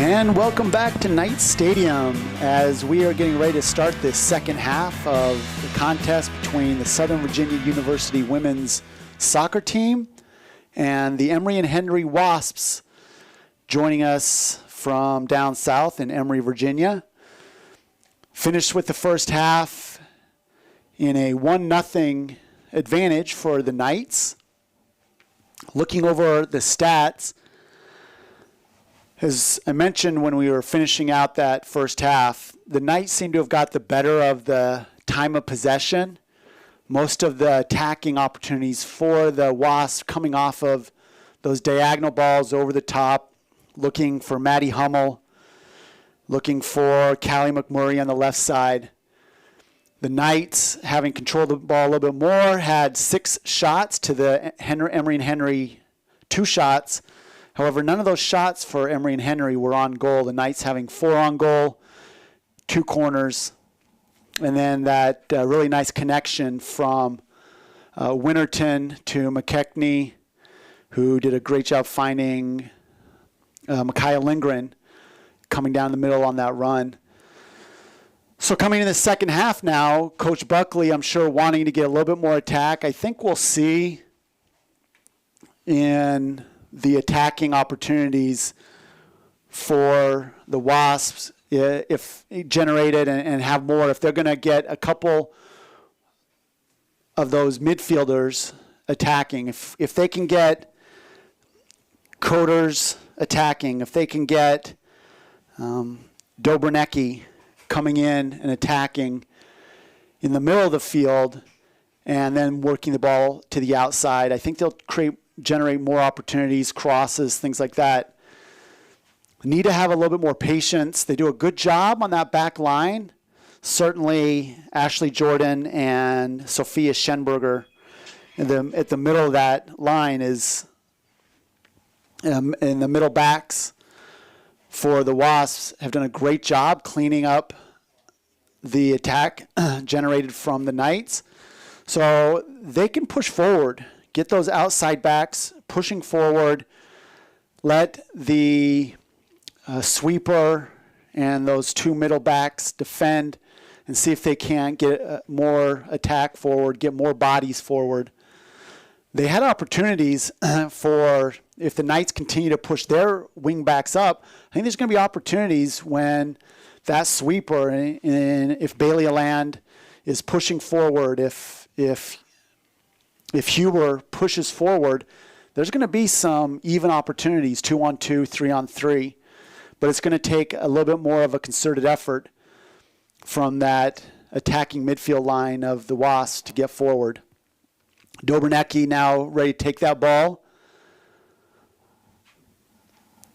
And welcome back to Knight Stadium as we are getting ready to start the second half of the contest between the Southern Virginia University women's soccer team and the Emory and Henry Wasps, joining us from down south in Emory, Virginia. Finished with the first half in a 1-0 advantage for the Knights. Looking over the stats, as I mentioned when we were finishing out that first half, the Knights seem to have got the better of the time of possession. Most of the attacking opportunities for the Wasps coming off of those diagonal balls over the top, looking for Maddie Hummel, looking for Callie McMurray on the left side. The Knights, having controlled the ball a little bit more, had 6 shots to the Emory and Henry 2 shots. However, none of those shots for Emory and Henry were on goal. The Knights having 4 on goal, 2 corners, and then that really nice connection from Winterton to McKechnie, who did a great job finding Micaiah Lindgren coming down the middle on that run. So coming in the second half now, Coach Buckley, I'm sure, wanting to get a little bit more attack. I think we'll see in the attacking opportunities for the Wasps, if generated and have more, if they're going to get a couple of those midfielders attacking, if they can get Coders attacking, if they can get Dobranecki coming in and attacking in the middle of the field and then working the ball to the outside, I think they'll generate more opportunities, crosses, things like that. Need to have a little bit more patience. They do a good job on that back line. Certainly Ashley Jordan and Sophia Schenberger at the middle of that line is in the middle backs for the Wasps have done a great job cleaning up the attack generated from the Knights. So they can push forward, get those outside backs pushing forward, let the sweeper and those 2 middle backs defend and see if they can't get more attack forward, get more bodies forward. They had opportunities for, if the Knights continue to push their wing backs up, I think there's going to be opportunities when that sweeper, and if Bailey Land is pushing forward, if Huber pushes forward, there's going to be some even opportunities, 2-on-2, 3-on-3. But it's going to take a little bit more of a concerted effort from that attacking midfield line of the Wasps to get forward. Dobranecki now ready to take that ball.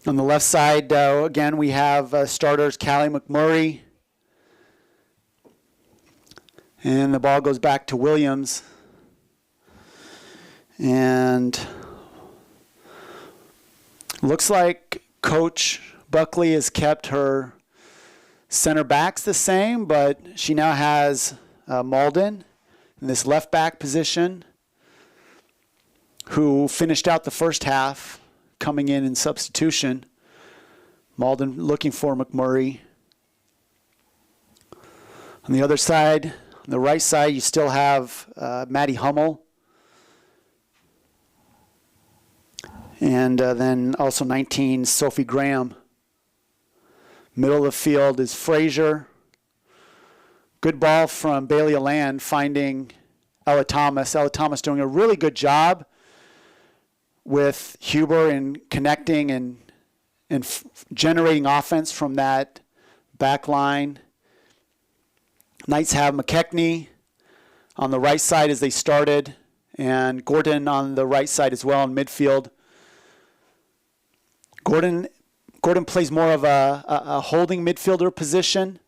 On the left side, again, we have starters Callie McMurray. And the ball goes back to Williams. And looks like Coach Buckley has kept her center backs the same, but she now has Malden in this left back position, who finished out the first half coming in substitution. Malden looking for McMurray. On the other side, on the right side, you still have Maddie Hummel. And then also 19, Sophie Graham. Middle of the field is Frazier. Good ball from Bailey Land finding Ella Thomas. Ella Thomas doing a really good job with Huber in connecting and generating offense from that back line. Knights have McKechnie on the right side as they started, and Gordon on the right side as well in midfield. Gordon plays more of a holding midfielder position,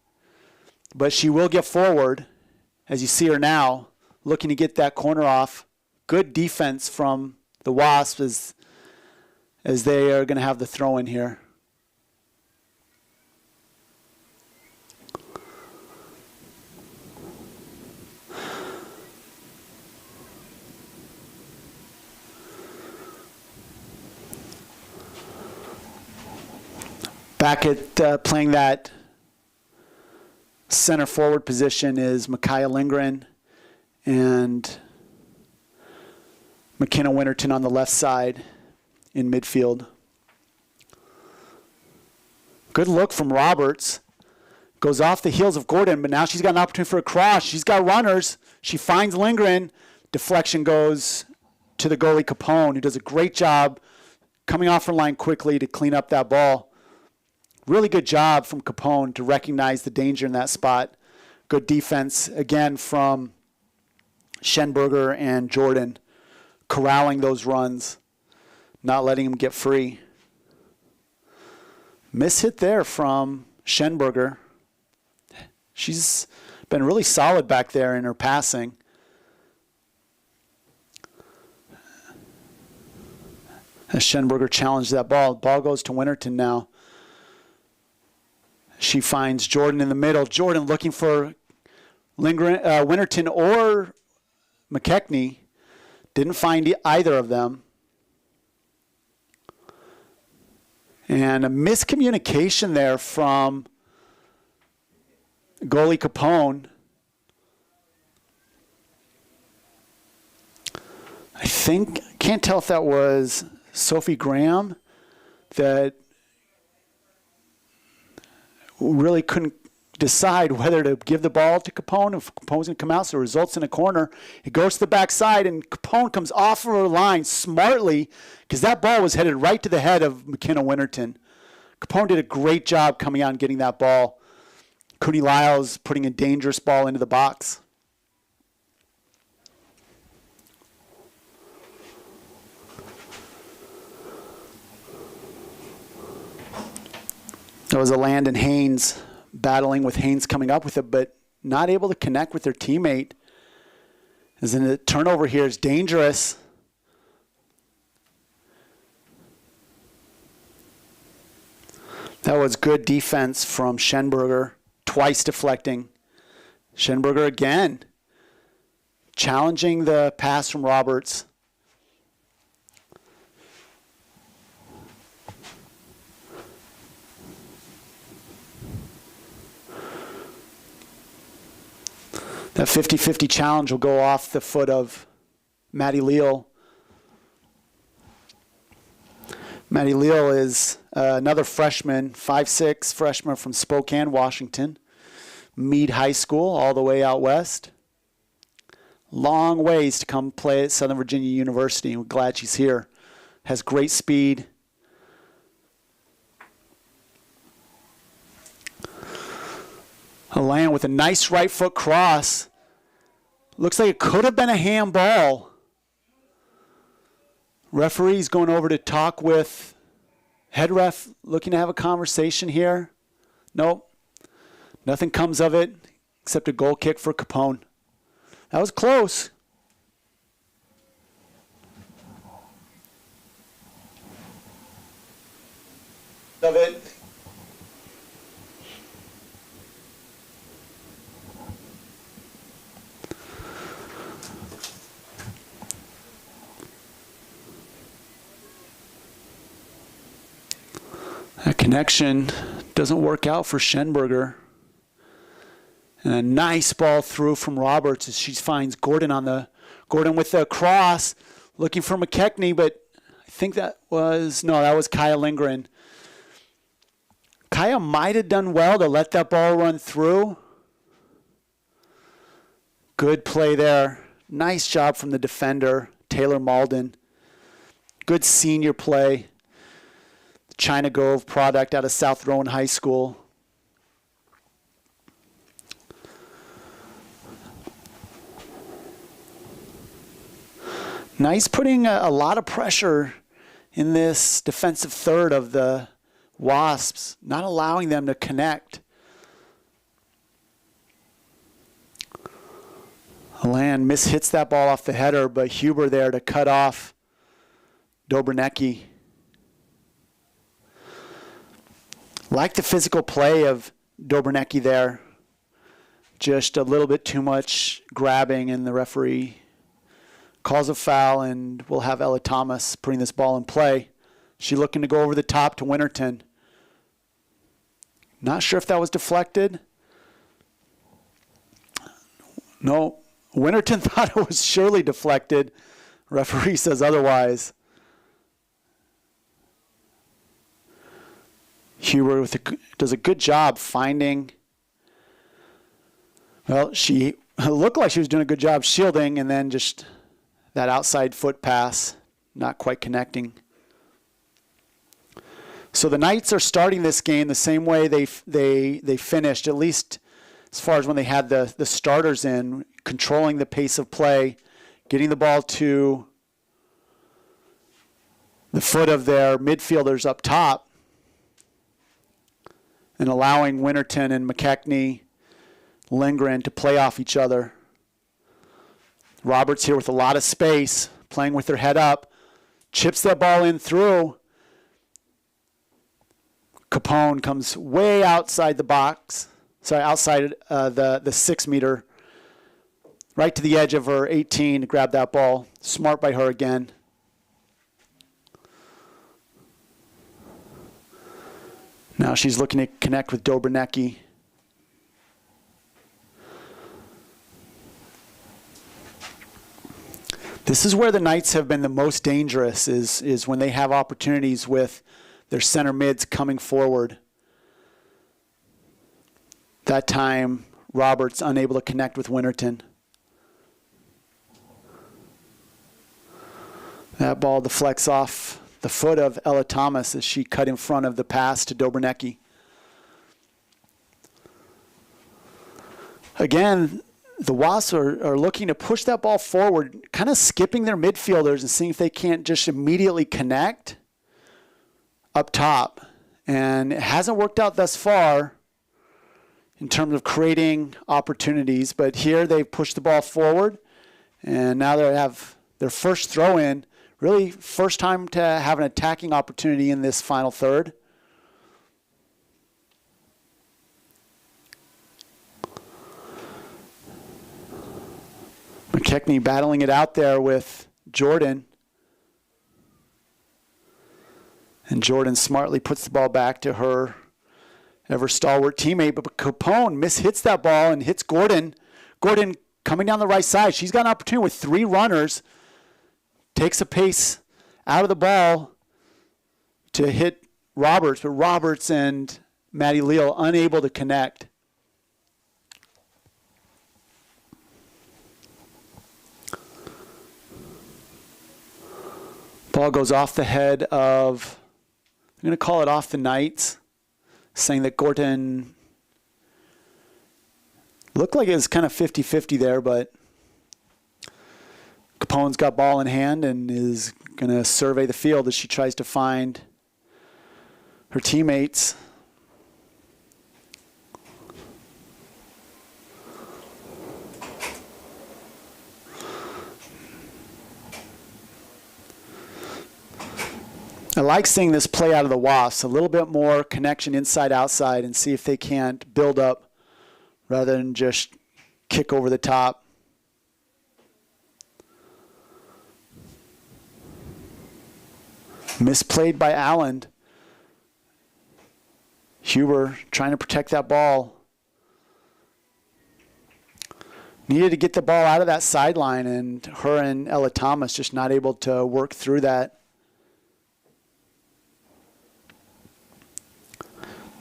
but she will get forward, as you see her now, looking to get that corner off. Good defense from the Wasps as they are going to have the throw in here. Back at playing that center forward position is Micaiah Lindgren and McKenna Winterton on the left side in midfield. Good look from Roberts. Goes off the heels of Gordon, but now she's got an opportunity for a cross. She's got runners. She finds Lindgren. Deflection goes to the goalie Capone, who does a great job coming off her line quickly to clean up that ball. Really good job from Capone to recognize the danger in that spot. Good defense, again, from Schenberger and Jordan, corralling those runs, not letting them get free. Miss hit there from Schenberger. She's been really solid back there in her passing. As Schenberger challenged that ball. Ball goes to Winterton now. She finds Jordan in the middle. Jordan looking for Winterton or McKechnie. Didn't find either of them. And a miscommunication there from goalie Capone. Can't tell if that was Sophie Graham that really couldn't decide whether to give the ball to Capone, if Capone's going to come out, so it results in a corner. It goes to the backside, and Capone comes off of her line smartly because that ball was headed right to the head of McKenna Winterton. Capone did a great job coming out and getting that ball. Cooney Lyles putting a dangerous ball into the box. There was a Landon Haynes battling with Haynes coming up with it, but not able to connect with their teammate. As in the turnover here is dangerous. That was good defense from Schenberger, twice deflecting. Schenberger again, challenging the pass from Roberts. That 50-50 challenge will go off the foot of Maddie Leal. Maddie Leal is another freshman, 5'6", freshman from Spokane, Washington. Meade High School, all the way out west. Long ways to come play at Southern Virginia University. We're glad she's here. Has great speed. Alan with a nice right foot cross. Looks like it could have been a handball. Referee's going over to talk with head ref, looking to have a conversation here. Nope. Nothing comes of it except a goal kick for Capone. That was close. Of it. That connection doesn't work out for Schenberger. And a nice ball through from Roberts as she finds Gordon with the cross, looking for McKechnie, but I think that was Kaya Lindgren. Kaya might have done well to let that ball run through. Good play there. Nice job from the defender, Taylor Malden. Good senior play. China Grove product out of South Rowan High School. Nice putting a lot of pressure in this defensive third of the Wasps, not allowing them to connect. Alan mishits that ball off the header, but Huber there to cut off Dobranecki. Like the physical play of Dobranecki there. Just a little bit too much grabbing, and the referee calls a foul, and we'll have Ella Thomas putting this ball in play. She looking to go over the top to Winterton. Not sure if that was deflected. No, Winterton thought it was surely deflected. Referee says otherwise. Huber does a good job finding. Well, it looked like she was doing a good job shielding, and then just that outside foot pass, not quite connecting. So the Knights are starting this game the same way they finished, at least as far as when they had the starters in, controlling the pace of play, getting the ball to the foot of their midfielders up top, and allowing Winterton and McKechnie, Lindgren to play off each other. Roberts here with a lot of space, playing with their head up, chips that ball in through. Capone comes way outside the box, outside the 6 meter, right to the edge of her 18 to grab that ball. Smart by her again. Now she's looking to connect with Dobranecki. This is where the Knights have been the most dangerous, is when they have opportunities with their center mids coming forward. That time, Roberts unable to connect with Winterton. That ball deflects off the foot of Ella Thomas as she cut in front of the pass to Dobranecki. Again, the Wasps are looking to push that ball forward, kind of skipping their midfielders and seeing if they can't just immediately connect up top. And it hasn't worked out thus far in terms of creating opportunities, but here they've pushed the ball forward, and now they have their first throw in, really first time to have an attacking opportunity in this final third. McKechnie battling it out there with Jordan. And Jordan smartly puts the ball back to her ever stalwart teammate. But Capone mishits that ball and hits Gordon. Gordon coming down the right side. She's got an opportunity with 3 runners. Takes a pace out of the ball to hit Roberts. But Roberts and Maddie Leal unable to connect. Ball goes off the head of, I'm going to call it off the Knights, saying that Gordon looked like it was kind of 50-50 there, but Capone's got ball in hand and is going to survey the field as she tries to find her teammates. I like seeing this play out of the Wasps, a little bit more connection inside-outside, and see if they can't build up rather than just kick over the top. Misplayed by Allen. Huber trying to protect that ball. Needed to get the ball out of that sideline, and her and Ella Thomas just not able to work through that.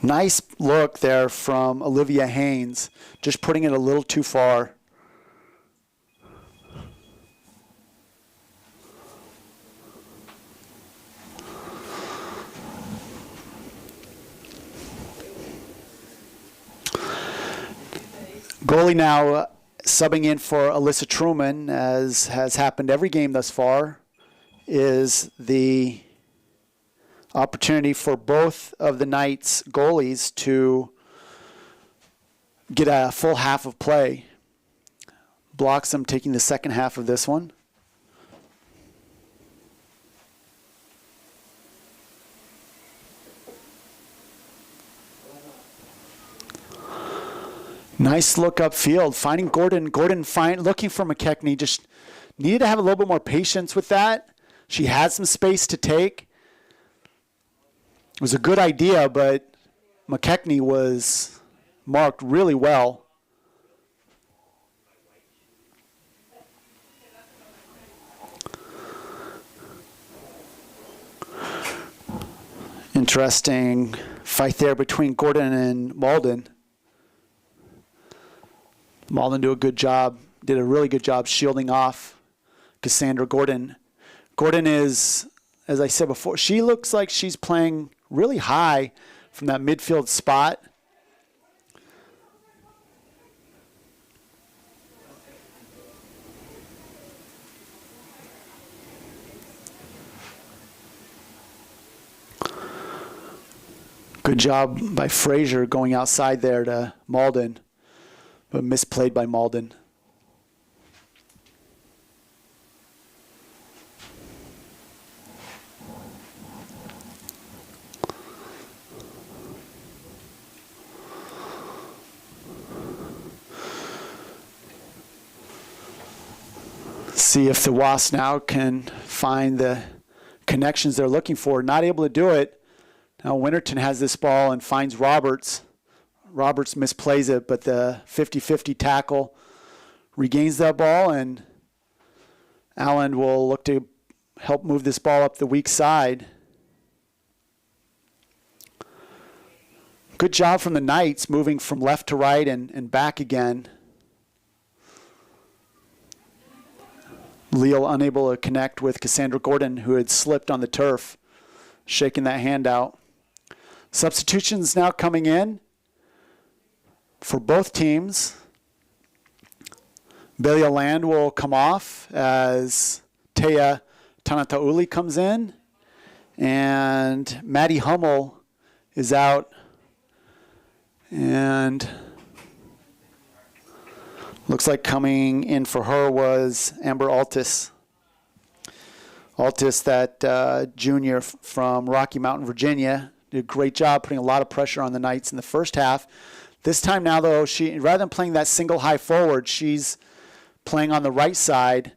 Nice look there from Olivia Haynes, just putting it a little too far. Goalie now subbing in for Alyssa Truman, as has happened every game thus far, is the opportunity for both of the Knights' goalies to get a full half of play. Bloxham taking the second half of this one. Nice look upfield, finding Gordon. Gordon looking for McKechnie. Just needed to have a little bit more patience with that. She had some space to take. It was a good idea, but McKechnie was marked really well. Interesting fight there between Gordon and Malden. Malden did a really good job shielding off Cassandra Gordon. Gordon is, as I said before, she looks like she's playing really high from that midfield spot. Good job by Frazier going outside there to Malden, but misplayed by Malden. See if the Wasps now can find the connections they're looking for. Not able to do it. Now Winterton has this ball and finds Roberts. Roberts misplays it, but the 50-50 tackle regains that ball, and Allen will look to help move this ball up the weak side. Good job from the Knights, moving from left to right and back again. Leal unable to connect with Cassandra Gordon, who had slipped on the turf, shaking that hand out. Substitutions now coming in for both teams. Belia Land will come off as Teya Tanatauli comes in, and Maddie Hummel is out, and looks like coming in for her was Amber Altis. Altis, that junior from Rocky Mountain, Virginia, did a great job putting a lot of pressure on the Knights in the first half. This time now, though, she, rather than playing that single high forward, she's playing on the right side.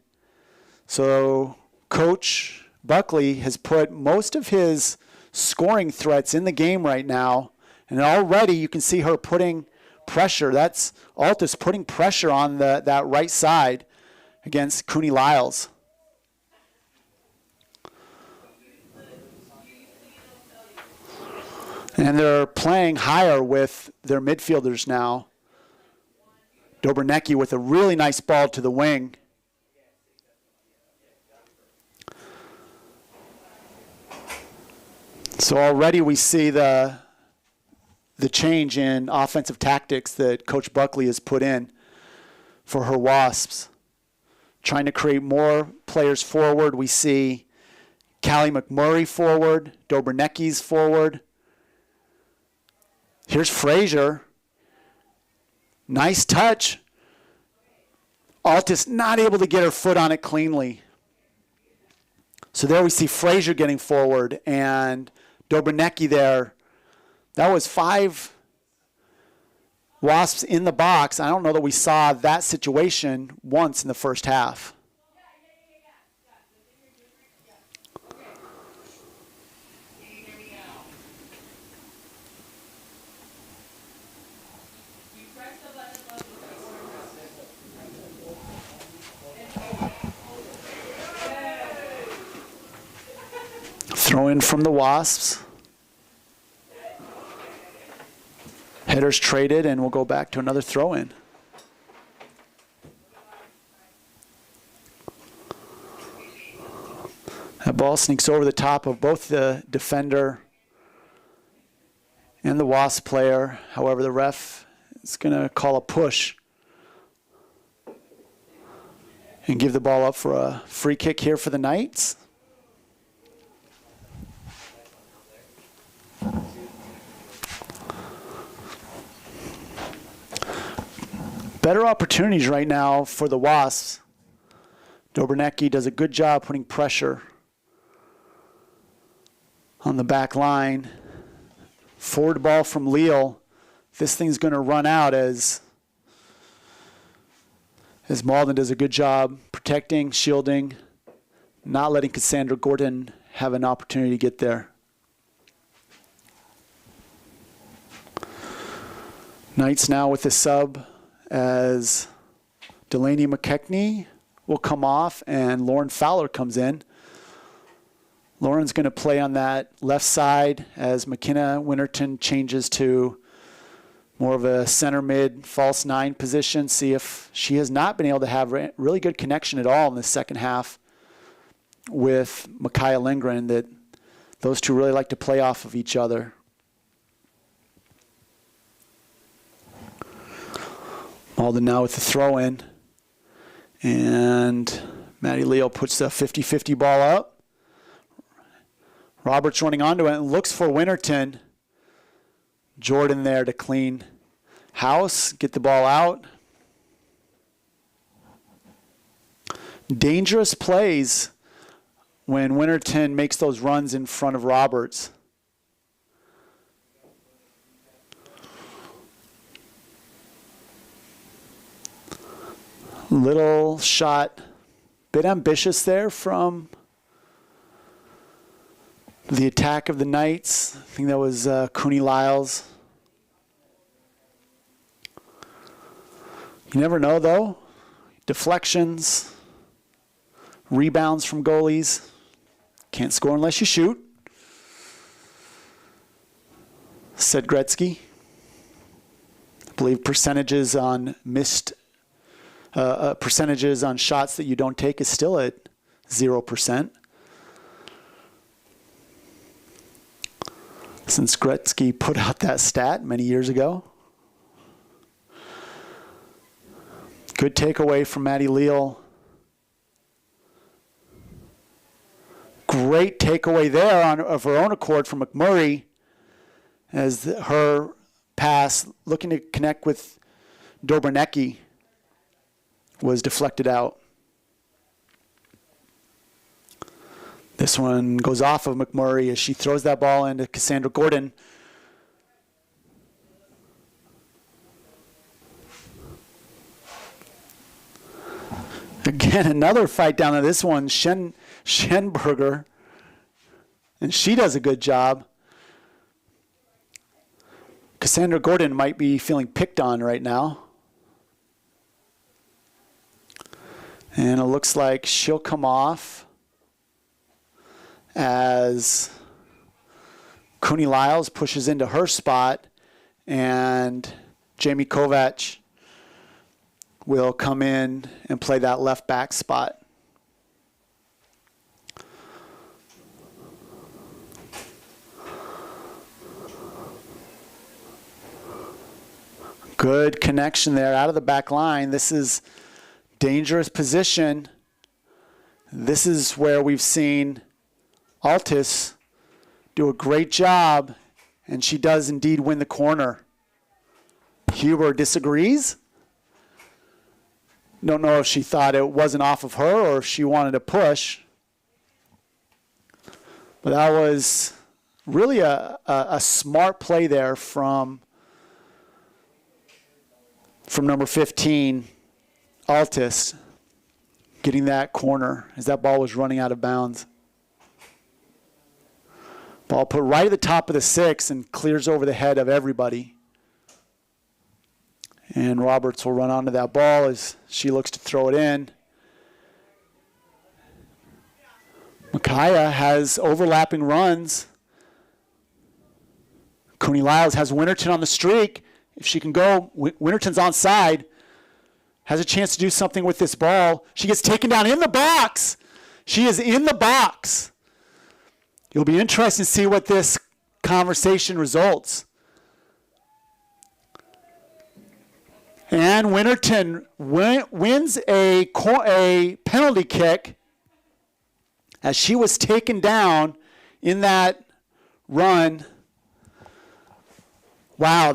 So Coach Buckley has put most of his scoring threats in the game right now, and already you can see her putting pressure. That's Altis putting pressure on that right side against Cooney Lyles. And they're playing higher with their midfielders now. Dobernecki with a really nice ball to the wing. So already we see the change in offensive tactics that Coach Buckley has put in for her Wasps. Trying to create more players forward. We see Callie McMurray forward, Dobernecki's forward. Here's Frazier. Nice touch. Altis not able to get her foot on it cleanly. So there we see Frazier getting forward and Dobernecki there. That was 5 Wasps in the box. I don't know that we saw that situation once in the first half. Throw in from the Wasps. Headers traded, and we'll go back to another throw in. That ball sneaks over the top of both the defender and the Wasp player. However, the ref is going to call a push and give the ball up for a free kick here for the Knights. Better opportunities right now for the Wasps. Dobernecki does a good job putting pressure on the back line. Forward ball from Leal. This thing's going to run out as Malden does a good job protecting, shielding, not letting Cassandra Gordon have an opportunity to get there. Knights now with the sub as Delaney McKechnie will come off and Lauren Fowler comes in. Lauren's going to play on that left side as McKenna Winterton changes to more of a center mid false nine position. See if she has not been able to have really good connection at all in the second half with Micaiah Lindgren, that those two really like to play off of each other. Malden now with the throw in. And Maddie Leo puts the 50-50 ball up. Roberts running onto it and looks for Winterton. Jordan there to clean house, get the ball out. Dangerous plays when Winterton makes those runs in front of Roberts. Little shot, bit ambitious there from the attack of the Knights. I think that was Cooney Lyles. You never know, though. Deflections, rebounds from goalies. Can't score unless you shoot, said Gretzky. I believe percentages on percentages on shots that you don't take is still at 0%. Since Gretzky put out that stat many years ago. Good takeaway from Maddie Leal. Great takeaway there of her own accord from McMurray as her pass looking to connect with Dobranecki was deflected out. This one goes off of McMurray as she throws that ball into Cassandra Gordon. Again, another fight down to this one, Schenberger. And she does a good job. Cassandra Gordon might be feeling picked on right now. And it looks like she'll come off as Cooney Lyles pushes into her spot, and Jamie Kovac will come in and play that left back spot. Good connection there out of the back line. This is dangerous position. This is where we've seen Altis do a great job, and she does indeed win the corner. Huber disagrees. Don't know if she thought it wasn't off of her or if she wanted to push. But that was really a smart play there from number 15, Altis, getting that corner as that ball was running out of bounds. Ball put right at the top of the six and clears over the head of everybody. And Roberts will run onto that ball as she looks to throw it in. Micaiah has overlapping runs. Cooney Lyles has Winterton on the streak. If she can go, Winterton's onside. Has a chance to do something with this ball. She gets taken down in the box. She is in the box. It'll be interesting to see what this conversation results. And Winterton wins a penalty kick as she was taken down in that run. Wow,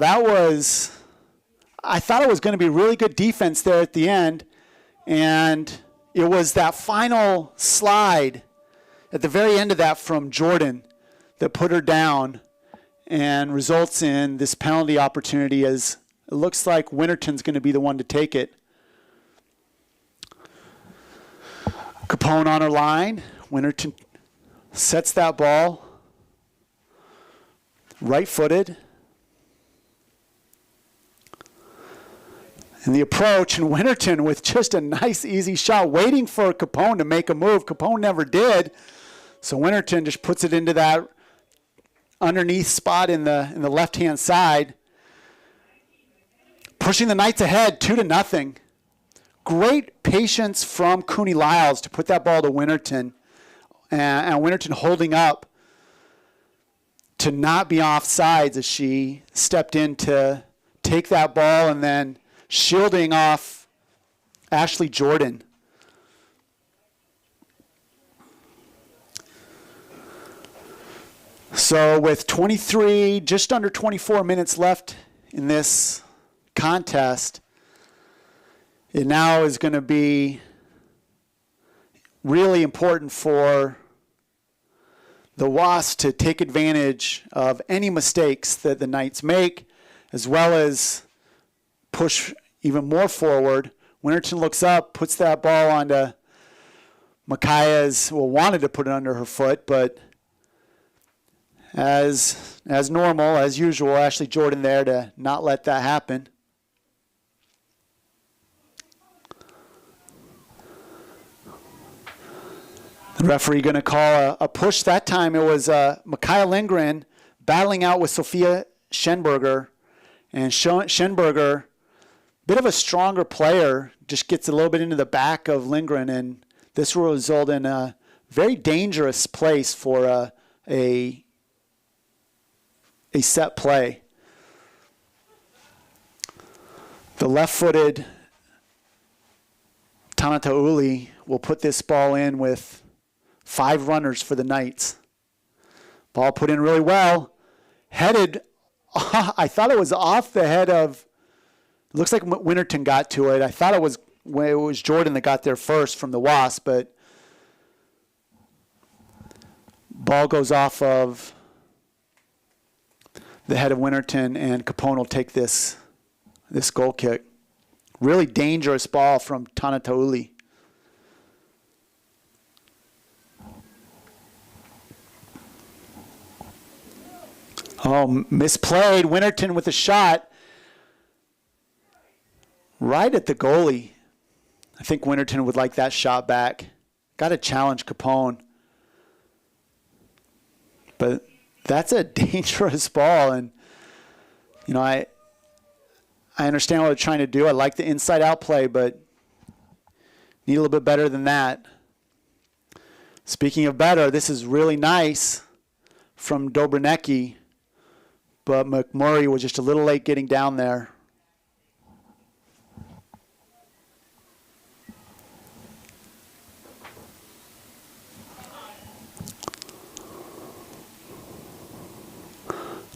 I thought it was going to be really good defense there at the end. And it was that final slide at the very end of that from Jordan that put her down and results in this penalty opportunity, as it looks like Winterton's going to be the one to take it. Capone on her line. Winterton sets that ball right-footed. And the approach, and Winterton with just a nice, easy shot, waiting for Capone to make a move. Capone never did. So Winterton just puts it into that underneath spot in the left-hand side, pushing the Knights ahead 2-0. Great patience from Cooney Lyles to put that ball to Winterton, and Winterton holding up to not be offsides as she stepped in to take that ball and then shielding off Ashley Jordan. So with 23, just under 24 minutes left in this contest, it now is going to be really important for the Wasps to take advantage of any mistakes that the Knights make, as well as push even more forward. Winterton looks up, puts that ball onto Micaiah's, wanted to put it under her foot, but as normal, as usual, Ashley Jordan there to not let that happen. The referee going to call a push. That time it was Micaiah Lindgren battling out with Sophia Schenberger, and Schenberger, bit of a stronger player, just gets a little bit into the back of Lindgren, and this will result in a very dangerous place for a set play. The left-footed Tanata Uli will put this ball in with 5 runners for the Knights. Ball put in really well. Headed, I thought it was off the head of, it looks like Winterton got to it. I thought it was Jordan that got there first from the Wasp, but ball goes off of the head of Winterton, and Capone will take this goal kick. Really dangerous ball from Tanata Uli. Oh, misplayed. Winterton with a shot right at the goalie. I think Winterton would like that shot back. Got to challenge Capone. But that's a dangerous ball, and I understand what they're trying to do. I like the inside-out play, but need a little bit better than that. Speaking of better, this is really nice from Dobranecki, but McMurray was just a little late getting down there.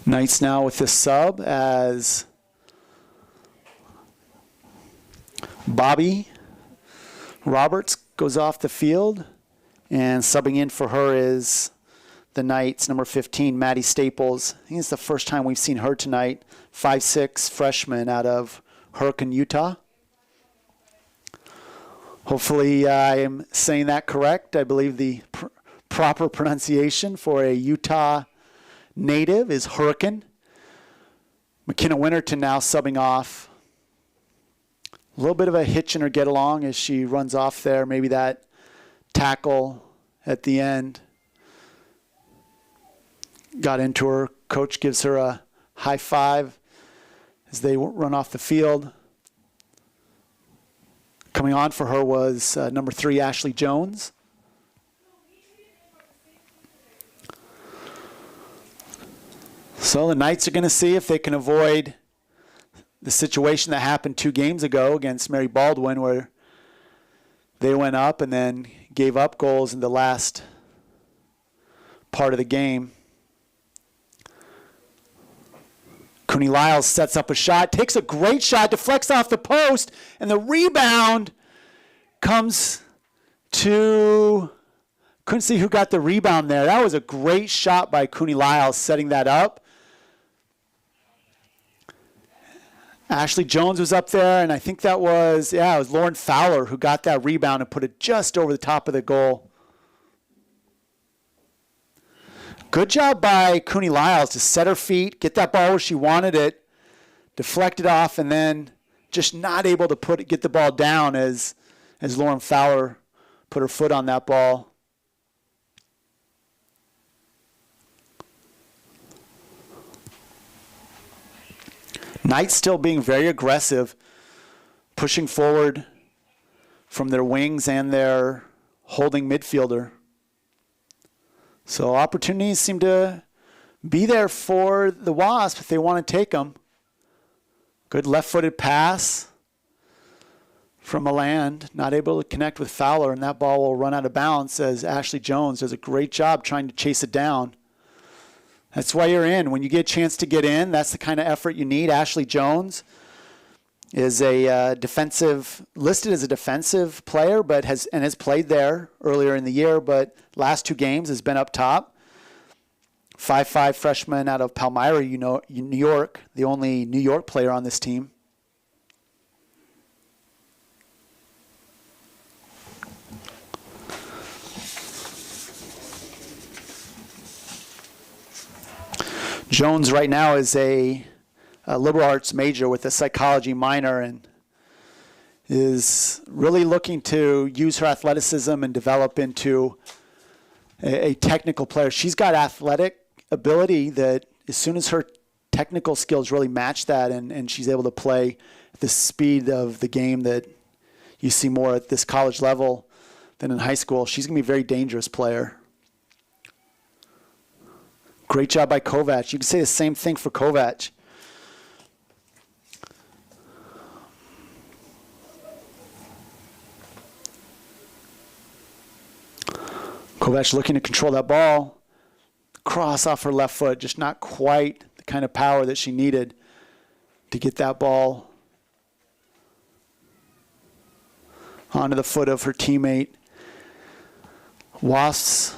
Knights now with the sub as Bobby Roberts goes off the field, and subbing in for her is the Knights, number 15, Maddie Staples. I think it's the first time we've seen her tonight. 5'6" freshman out of Hurricane, Utah. Hopefully I am saying that correct. I believe the proper pronunciation for a Utah native is Hurricane. McKenna Winterton now subbing off. A little bit of a hitch in her get along as she runs off there. Maybe that tackle at the end got into her. Coach gives her a high five as they run off the field. Coming on for her was number 3, Ashley Jones. So the Knights are going to see if they can avoid the situation that happened 2 games ago against Mary Baldwin, where they went up and then gave up goals in the last part of the game. Cooney Lyles sets up a shot, takes a great shot, deflects off the post, and the rebound comes to, couldn't see who got the rebound there. That was a great shot by Cooney Lyles setting that up. Ashley Jones was up there, and I think that was, it was Lauren Fowler who got that rebound and put it just over the top of the goal. Good job by Cooney Lyles to set her feet, get that ball where she wanted it, deflect it off, and then just not able to get the ball down as Lauren Fowler put her foot on that ball. Knights still being very aggressive, pushing forward from their wings and their holding midfielder. So opportunities seem to be there for the Wasps if they want to take them. Good left-footed pass from Meland, not able to connect with Fowler, and that ball will run out of bounds as Ashley Jones does a great job trying to chase it down. That's why you're in. When you get a chance to get in, that's the kind of effort you need. Ashley Jones is a listed as a defensive player, but has played there earlier in the year, but last 2 games has been up top. 5'5" freshman out of Palmyra, New York, the only New York player on this team. Jones right now is a liberal arts major with a psychology minor and is really looking to use her athleticism and develop into a technical player. She's got athletic ability that as soon as her technical skills really match that and she's able to play at the speed of the game that you see more at this college level than in high school, she's going to be a very dangerous player. Great job by Kovac. You can say the same thing for Kovac. Kovac looking to control that ball. Cross off her left foot, just not quite the kind of power that she needed to get that ball onto the foot of her teammate. Wasps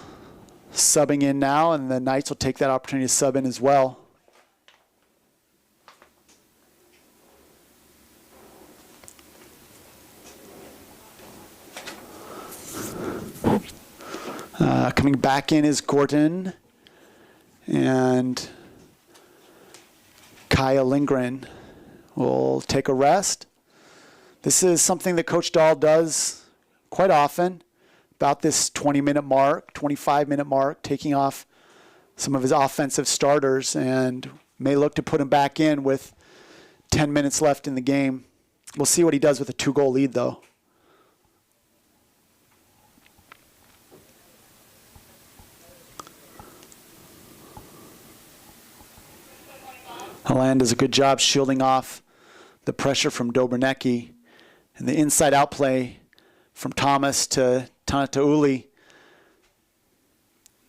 subbing in now, and the Knights will take that opportunity to sub in as well. Coming back in is Gordon and Kaya Lindgren will take a rest. This is something that Coach Dahl does quite often, about this 20-minute mark, 25-minute mark, taking off some of his offensive starters and may look to put him back in with 10 minutes left in the game. We'll see what he does with a 2-goal lead, though. Meland does a good job shielding off the pressure from Dobernecki, and the inside-out play from Thomas to Tanatauli.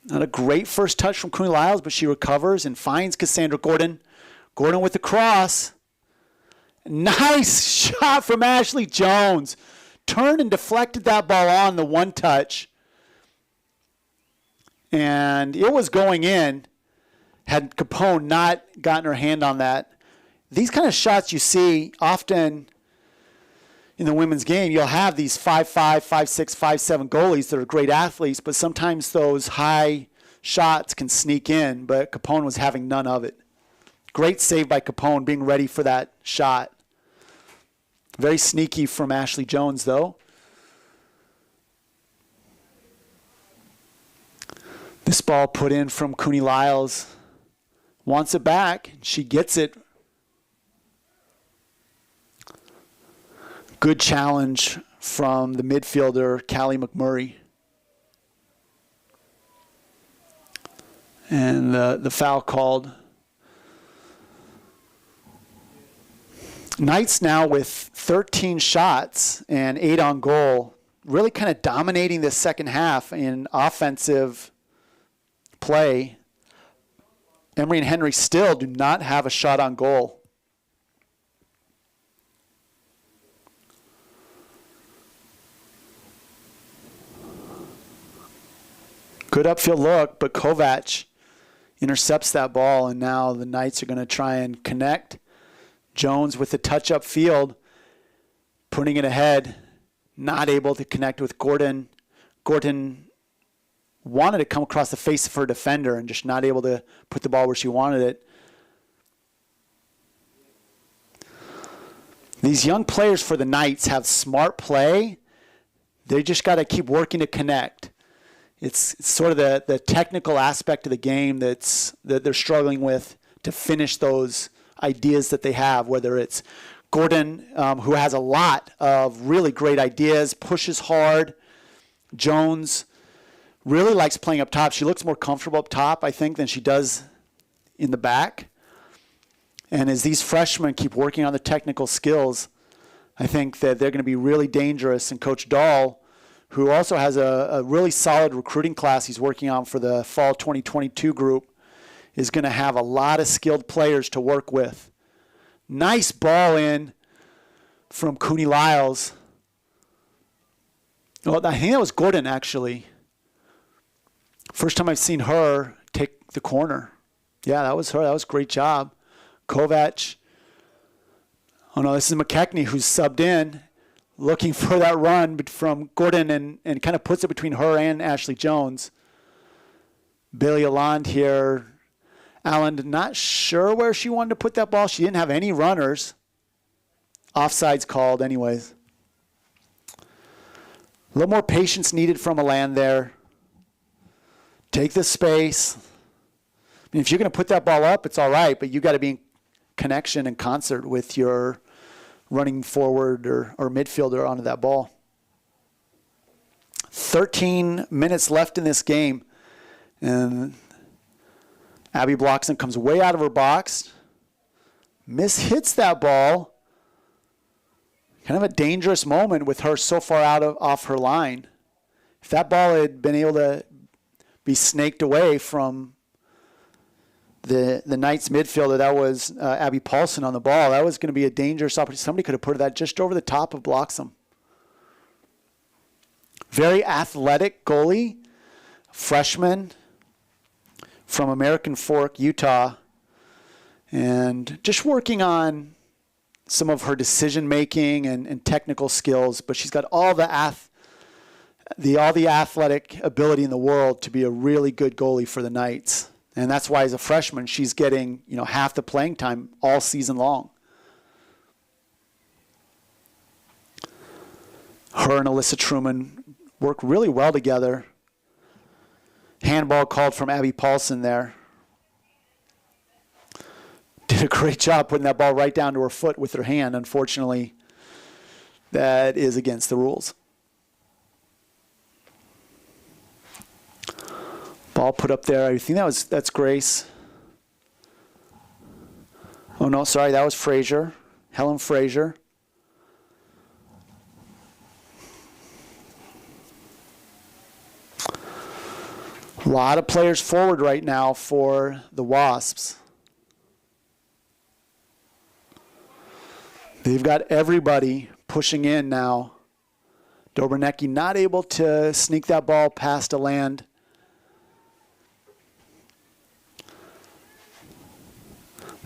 Not a great first touch from Cooney Lyles, but she recovers and finds Cassandra Gordon. Gordon with the cross. Nice shot from Ashley Jones. Turned and deflected that ball on the one touch. And it was going in had Capone not gotten her hand on that. These kind of shots you see often in the women's game. You'll have these 5'5", 5'6", 5'7" goalies that are great athletes, but sometimes those high shots can sneak in, but Capone was having none of it. Great save by Capone, being ready for that shot. Very sneaky from Ashley Jones, though. This ball put in from Cooney Lyles. Wants it back. She gets it. Good challenge from the midfielder, Callie McMurray. And the foul called. Knights now with 13 shots and 8 on goal, really kind of dominating the second half in offensive play. Emory and Henry still do not have a shot on goal. Good upfield look, but Kovac intercepts that ball, and now the Knights are going to try and connect. Jones with the touch upfield, putting it ahead, not able to connect with Gordon. Gordon wanted to come across the face of her defender and just not able to put the ball where she wanted it. These young players for the Knights have smart play. They just got to keep working to connect. It's sort of the technical aspect of the game that they're struggling with to finish those ideas that they have, whether it's Gordon, who has a lot of really great ideas, pushes hard. Jones really likes playing up top. She looks more comfortable up top, I think, than she does in the back. And as these freshmen keep working on the technical skills, I think that they're going to be really dangerous. And Coach Dahl, who also has a really solid recruiting class he's working on for the fall 2022 group, is going to have a lot of skilled players to work with. Nice ball in from Cooney Lyles. Well, I think that was Gordon, actually. First time I've seen her take the corner. Yeah, that was her. That was a great job. Kovac. Oh, no, this is McKechnie who's subbed in, looking for that run from Gordon and kind of puts it between her and Ashley Jones. Bailey Alland here. Allen, not sure where she wanted to put that ball. She didn't have any runners. Offsides called anyways. A little more patience needed from Alland there. Take the space. I mean, if you're going to put that ball up, it's all right, but you got to be in connection and concert with your running forward or midfielder onto that ball. 13 minutes left in this game, and Abby Blockson comes way out of her box, hits that ball. Kind of a dangerous moment with her so far off her line. If that ball had been able to be snaked away from the Knights midfielder, that was Abby Paulson on the ball, that was going to be a dangerous opportunity. Somebody could have put that just over the top of Bloxham. Very athletic goalie, freshman from American Fork, Utah, and just working on some of her decision making and technical skills, but she's got all the athletic ability in the world to be a really good goalie for the Knights. And that's why as a freshman, she's getting, half the playing time all season long. Her and Alyssa Truman work really well together. Handball called from Abby Paulson there. Did a great job putting that ball right down to her foot with her hand. Unfortunately, that is against the rules. Ball put up there. I think that's Grace. Oh, no, sorry, that was Frazier. Helen Frazier. A lot of players forward right now for the Wasps. They've got everybody pushing in now. Dobranecki not able to sneak that ball past Alland.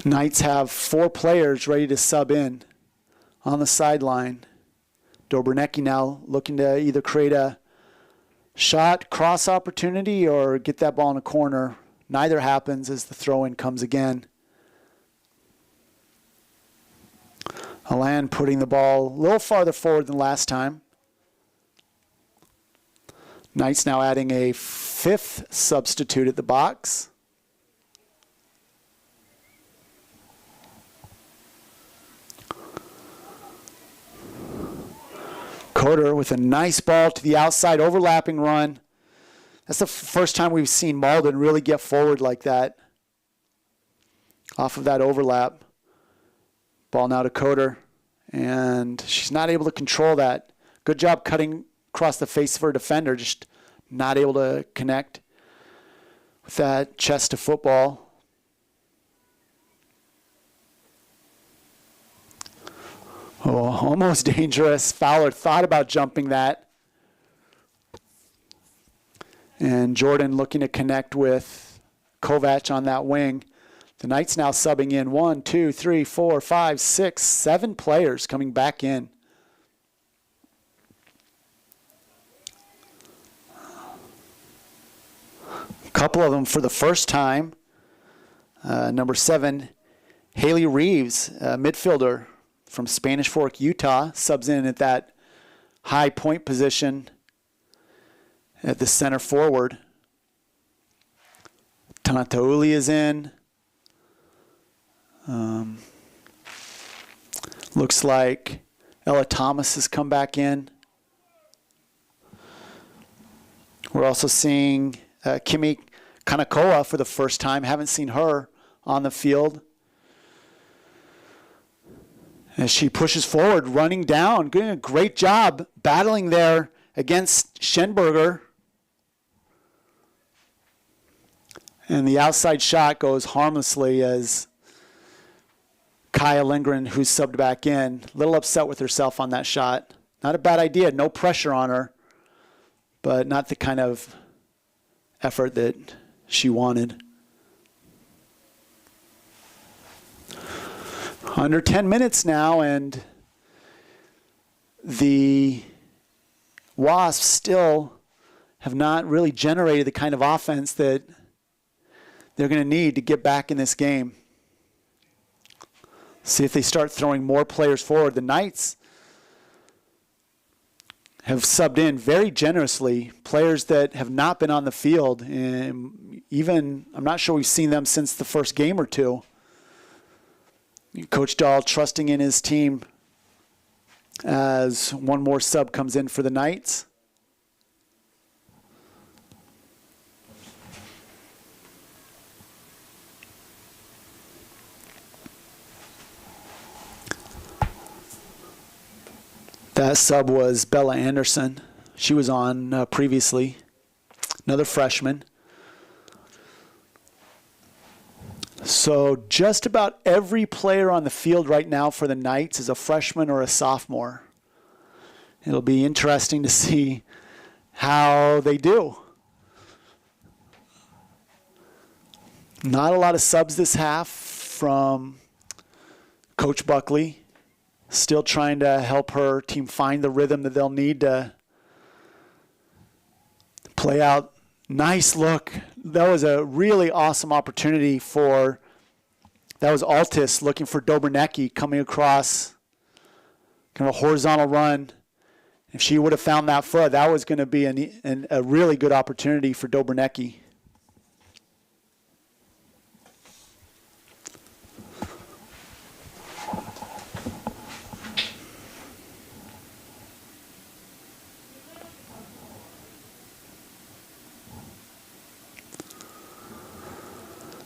Knights have 4 players ready to sub in on the sideline. Dobranecki now looking to either create a shot, cross opportunity, or get that ball in a corner. Neither happens as the throw-in comes again. Alland putting the ball a little farther forward than last time. Knights now adding a 5th substitute at the box. Coder with a nice ball to the outside, overlapping run. That's the first time we've seen Malden really get forward like that. Off of that overlap. Ball now to Coder. And she's not able to control that. Good job cutting across the face of her defender. Just not able to connect with that chest to football. Oh, almost dangerous. Fowler thought about jumping that. And Jordan looking to connect with Kovac on that wing. The Knights now subbing in 1, 2, 3, 4, 5, 6, 7 players coming back in. A couple of them for the first time. Number 7, Haley Reeves, midfielder from Spanish Fork, Utah, subs in at that high point position at the center forward. Tanatauli is in. Looks like Ella Thomas has come back in. We're also seeing Kimi Kanakoa for the first time. Haven't seen her on the field. As she pushes forward, running down, doing a great job battling there against Schenberger. And the outside shot goes harmlessly as Kaya Lindgren, who's subbed back in, a little upset with herself on that shot. Not a bad idea, no pressure on her, but not the kind of effort that she wanted. Under 10 minutes now, and the Wasps still have not really generated the kind of offense that they're going to need to get back in this game. See if they start throwing more players forward. The Knights have subbed in very generously players that have not been on the field. And even, I'm not sure we've seen them since the first game or two. Coach Dahl trusting in his team as one more sub comes in for the Knights. That sub was Bella Anderson. She was on previously. Another freshman. So just about every player on the field right now for the Knights is a freshman or a sophomore. It'll be interesting to see how they do. Not a lot of subs this half from Coach Buckley. Still trying to help her team find the rhythm that they'll need to play out. Nice look. That was a really awesome opportunity for, that was Altis looking for Dobernecki coming across, kind of a horizontal run. If she would have found that foot, that was going to be a really good opportunity for Dobernecki.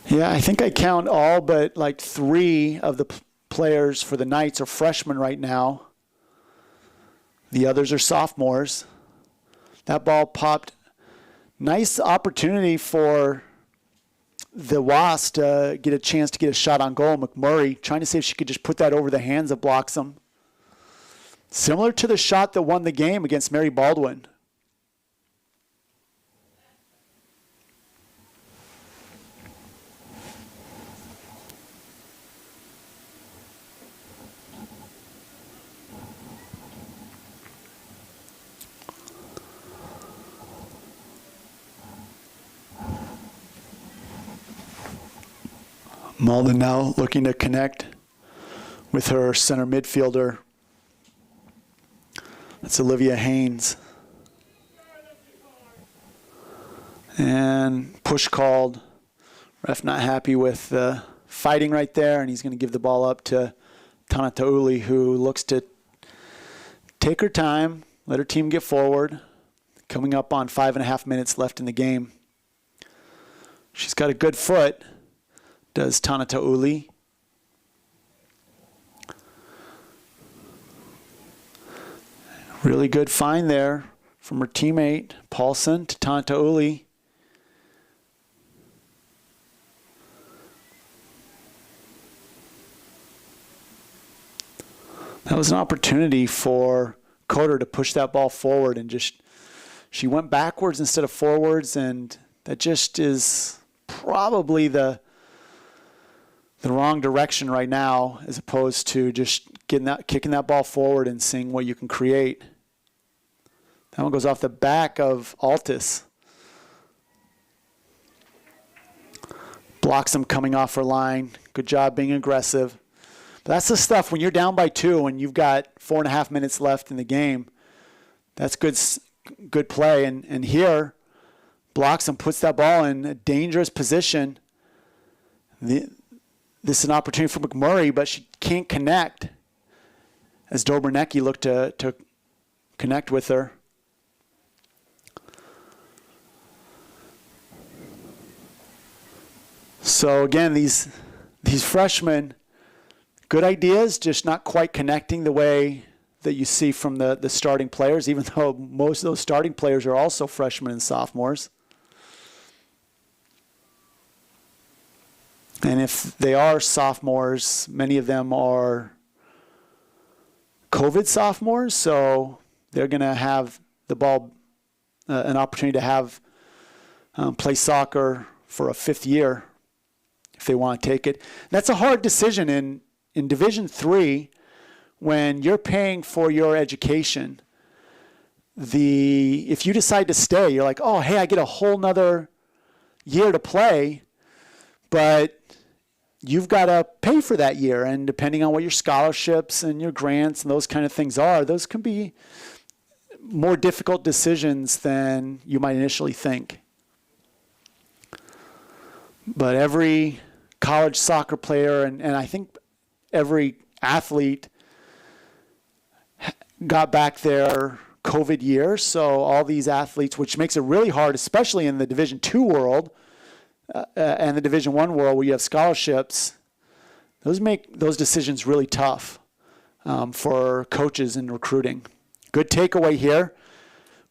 Yeah, I think I count all but like 3 of the players for the Knights are freshmen right now. The others are sophomores. That ball popped. Nice opportunity for the Wasps to get a chance to get a shot on goal. McMurray trying to see if she could just put that over the hands of Bloxham. Similar to the shot that won the game against Mary Baldwin. Malden now looking to connect with her center midfielder. That's Olivia Haynes. And push called. Ref not happy with the fighting right there, and he's going to give the ball up to Tanatauli, who looks to take her time, let her team get forward. Coming up on 5.5 minutes left in the game. She's got a good foot. Does Tanatauli. Really good find there from her teammate, Paulson, to Tanatauli. That was an opportunity for Coder to push that ball forward, and just she went backwards instead of forwards, and that just is probably the wrong direction right now, as opposed to just kicking that ball forward and seeing what you can create. That one goes off the back of Altis. Blocks him coming off her line. Good job being aggressive. But that's the stuff when you're down by 2 and you've got 4.5 minutes left in the game. That's good play. And here, blocks and puts that ball in a dangerous position. This is an opportunity for McMurray, but she can't connect as Dobrynecki looked to connect with her. So again, these freshmen, good ideas, just not quite connecting the way that you see from the starting players, even though most of those starting players are also freshmen and sophomores. And if they are sophomores, many of them are COVID sophomores, so they're going to have the ball, an opportunity to have play soccer for a 5th year if they want to take it. That's a hard decision in Division III when you're paying for your education. If you decide to stay, you're like, oh, hey, I get a whole nother year to play, but you've got to pay for that year. And depending on what your scholarships and your grants and those kind of things are, those can be more difficult decisions than you might initially think. But every college soccer player and I think every athlete got back their COVID year. So all these athletes, which makes it really hard, especially in the Division II world and the Division I world where you have scholarships, those make those decisions really tough for coaches in recruiting. Good takeaway here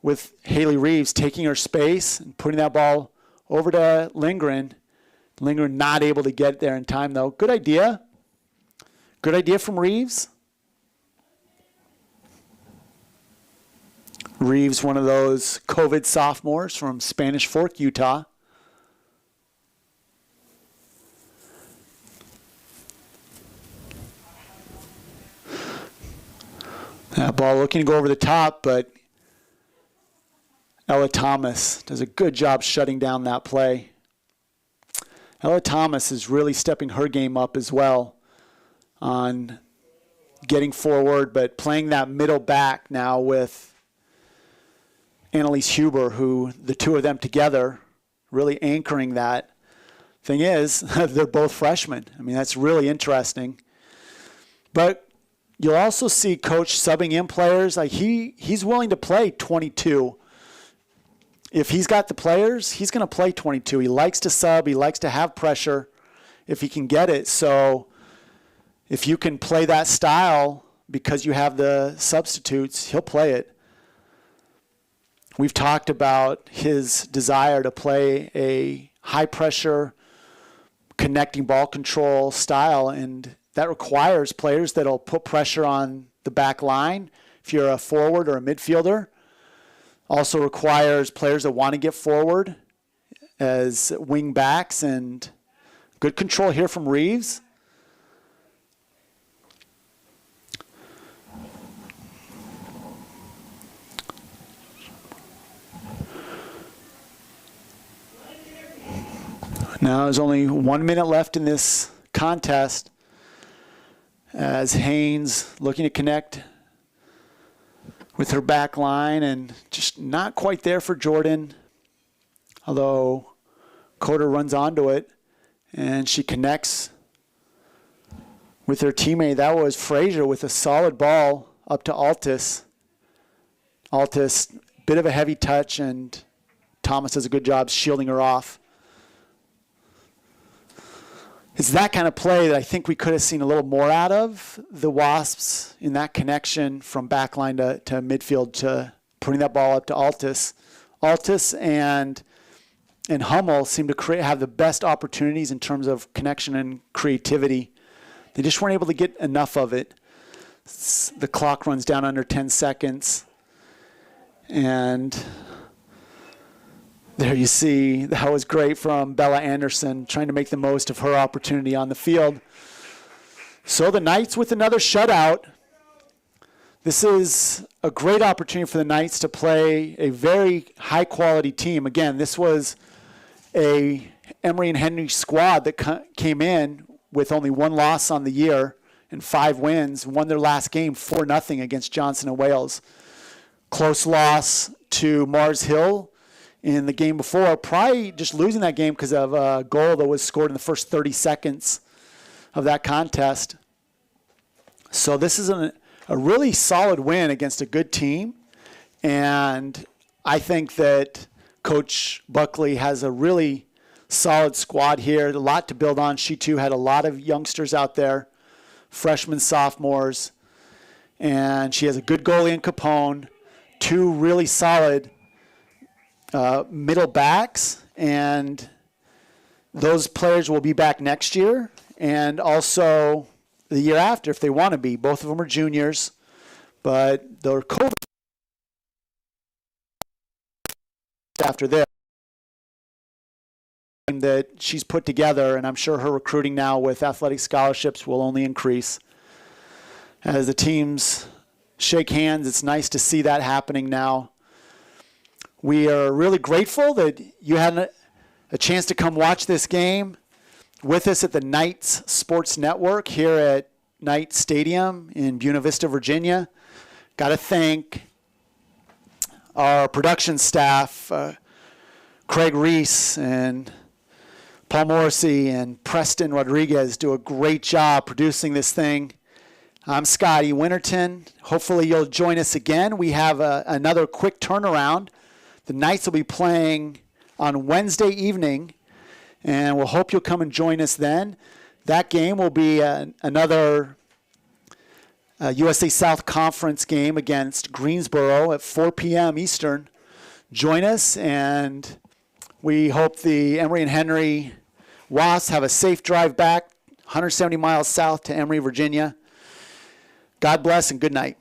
with Haley Reeves taking her space and putting that ball over to Lindgren. Lindgren not able to get there in time, though. Good idea. Good idea from Reeves. Reeves, one of those COVID sophomores from Spanish Fork, Utah. That ball looking to go over the top, but Ella Thomas does a good job shutting down that play. Ella Thomas is really stepping her game up as well on getting forward, but playing that middle back now with Annalise Huber, who the two of them together really anchoring that. Thing is, they're both freshmen. I mean, that's really interesting. But you'll also see Coach subbing in players. Like he's willing to play 22. If he's got the players, he's going to play 22. He likes to sub. He likes to have pressure if he can get it. So if you can play that style because you have the substitutes, he'll play it. We've talked about his desire to play a high-pressure, connecting ball control style, and that requires players that'll put pressure on the back line if you're a forward or a midfielder. Also requires players that want to get forward as wing backs, and good control here from Reeves. Now there's only 1 minute left in this contest as Haynes looking to connect with her back line and just not quite there for Jordan, although Coder runs onto it and she connects with her teammate. That was Frazier with a solid ball up to Altus. Altus, bit of a heavy touch, and Thomas does a good job shielding her off. It's that kind of play that I think we could have seen a little more out of the Wasps in that connection from backline to midfield, to putting that ball up to Altus. Altus and Hummel seem to have the best opportunities in terms of connection and creativity. They just weren't able to get enough of it. The clock runs down under 10 seconds. And there you see, that was great from Bella Anderson, trying to make the most of her opportunity on the field. So the Knights with another shutout. This is a great opportunity for the Knights to play a very high-quality team. Again, this was a Emory and Henry squad that came in with only one loss on the year and 5 wins, won their last game 4-0 against Johnson and Wales. Close loss to Mars Hill in the game before, probably just losing that game because of a goal that was scored in the first 30 seconds of that contest. So this is a really solid win against a good team, and I think that Coach Buckley has a really solid squad here, a lot to build on. She too had a lot of youngsters out there, freshmen, sophomores, and she has a good goalie in Capone, 2 really solid middle backs, and those players will be back next year and also the year after if they want to be. Both of them are juniors, but they're COVID after this that she's put together, and I'm sure her recruiting now with athletic scholarships will only increase. As the teams shake hands, it's nice to see that happening now. We are really grateful that you had a chance to come watch this game with us at the Knights Sports Network here at Knight Stadium in Buena Vista, Virginia. Got to thank our production staff, Craig Reese and Paul Morrissey and Preston Rodriguez do a great job producing this thing. I'm Scotty Winterton. Hopefully you'll join us again. We have another quick turnaround. The Knights will be playing on Wednesday evening, and we'll hope you'll come and join us then. That game will be another USA South Conference game against Greensboro at 4 p.m. Eastern. Join us, and we hope the Emory and Henry Wasps have a safe drive back 170 miles south to Emory, Virginia. God bless and good night.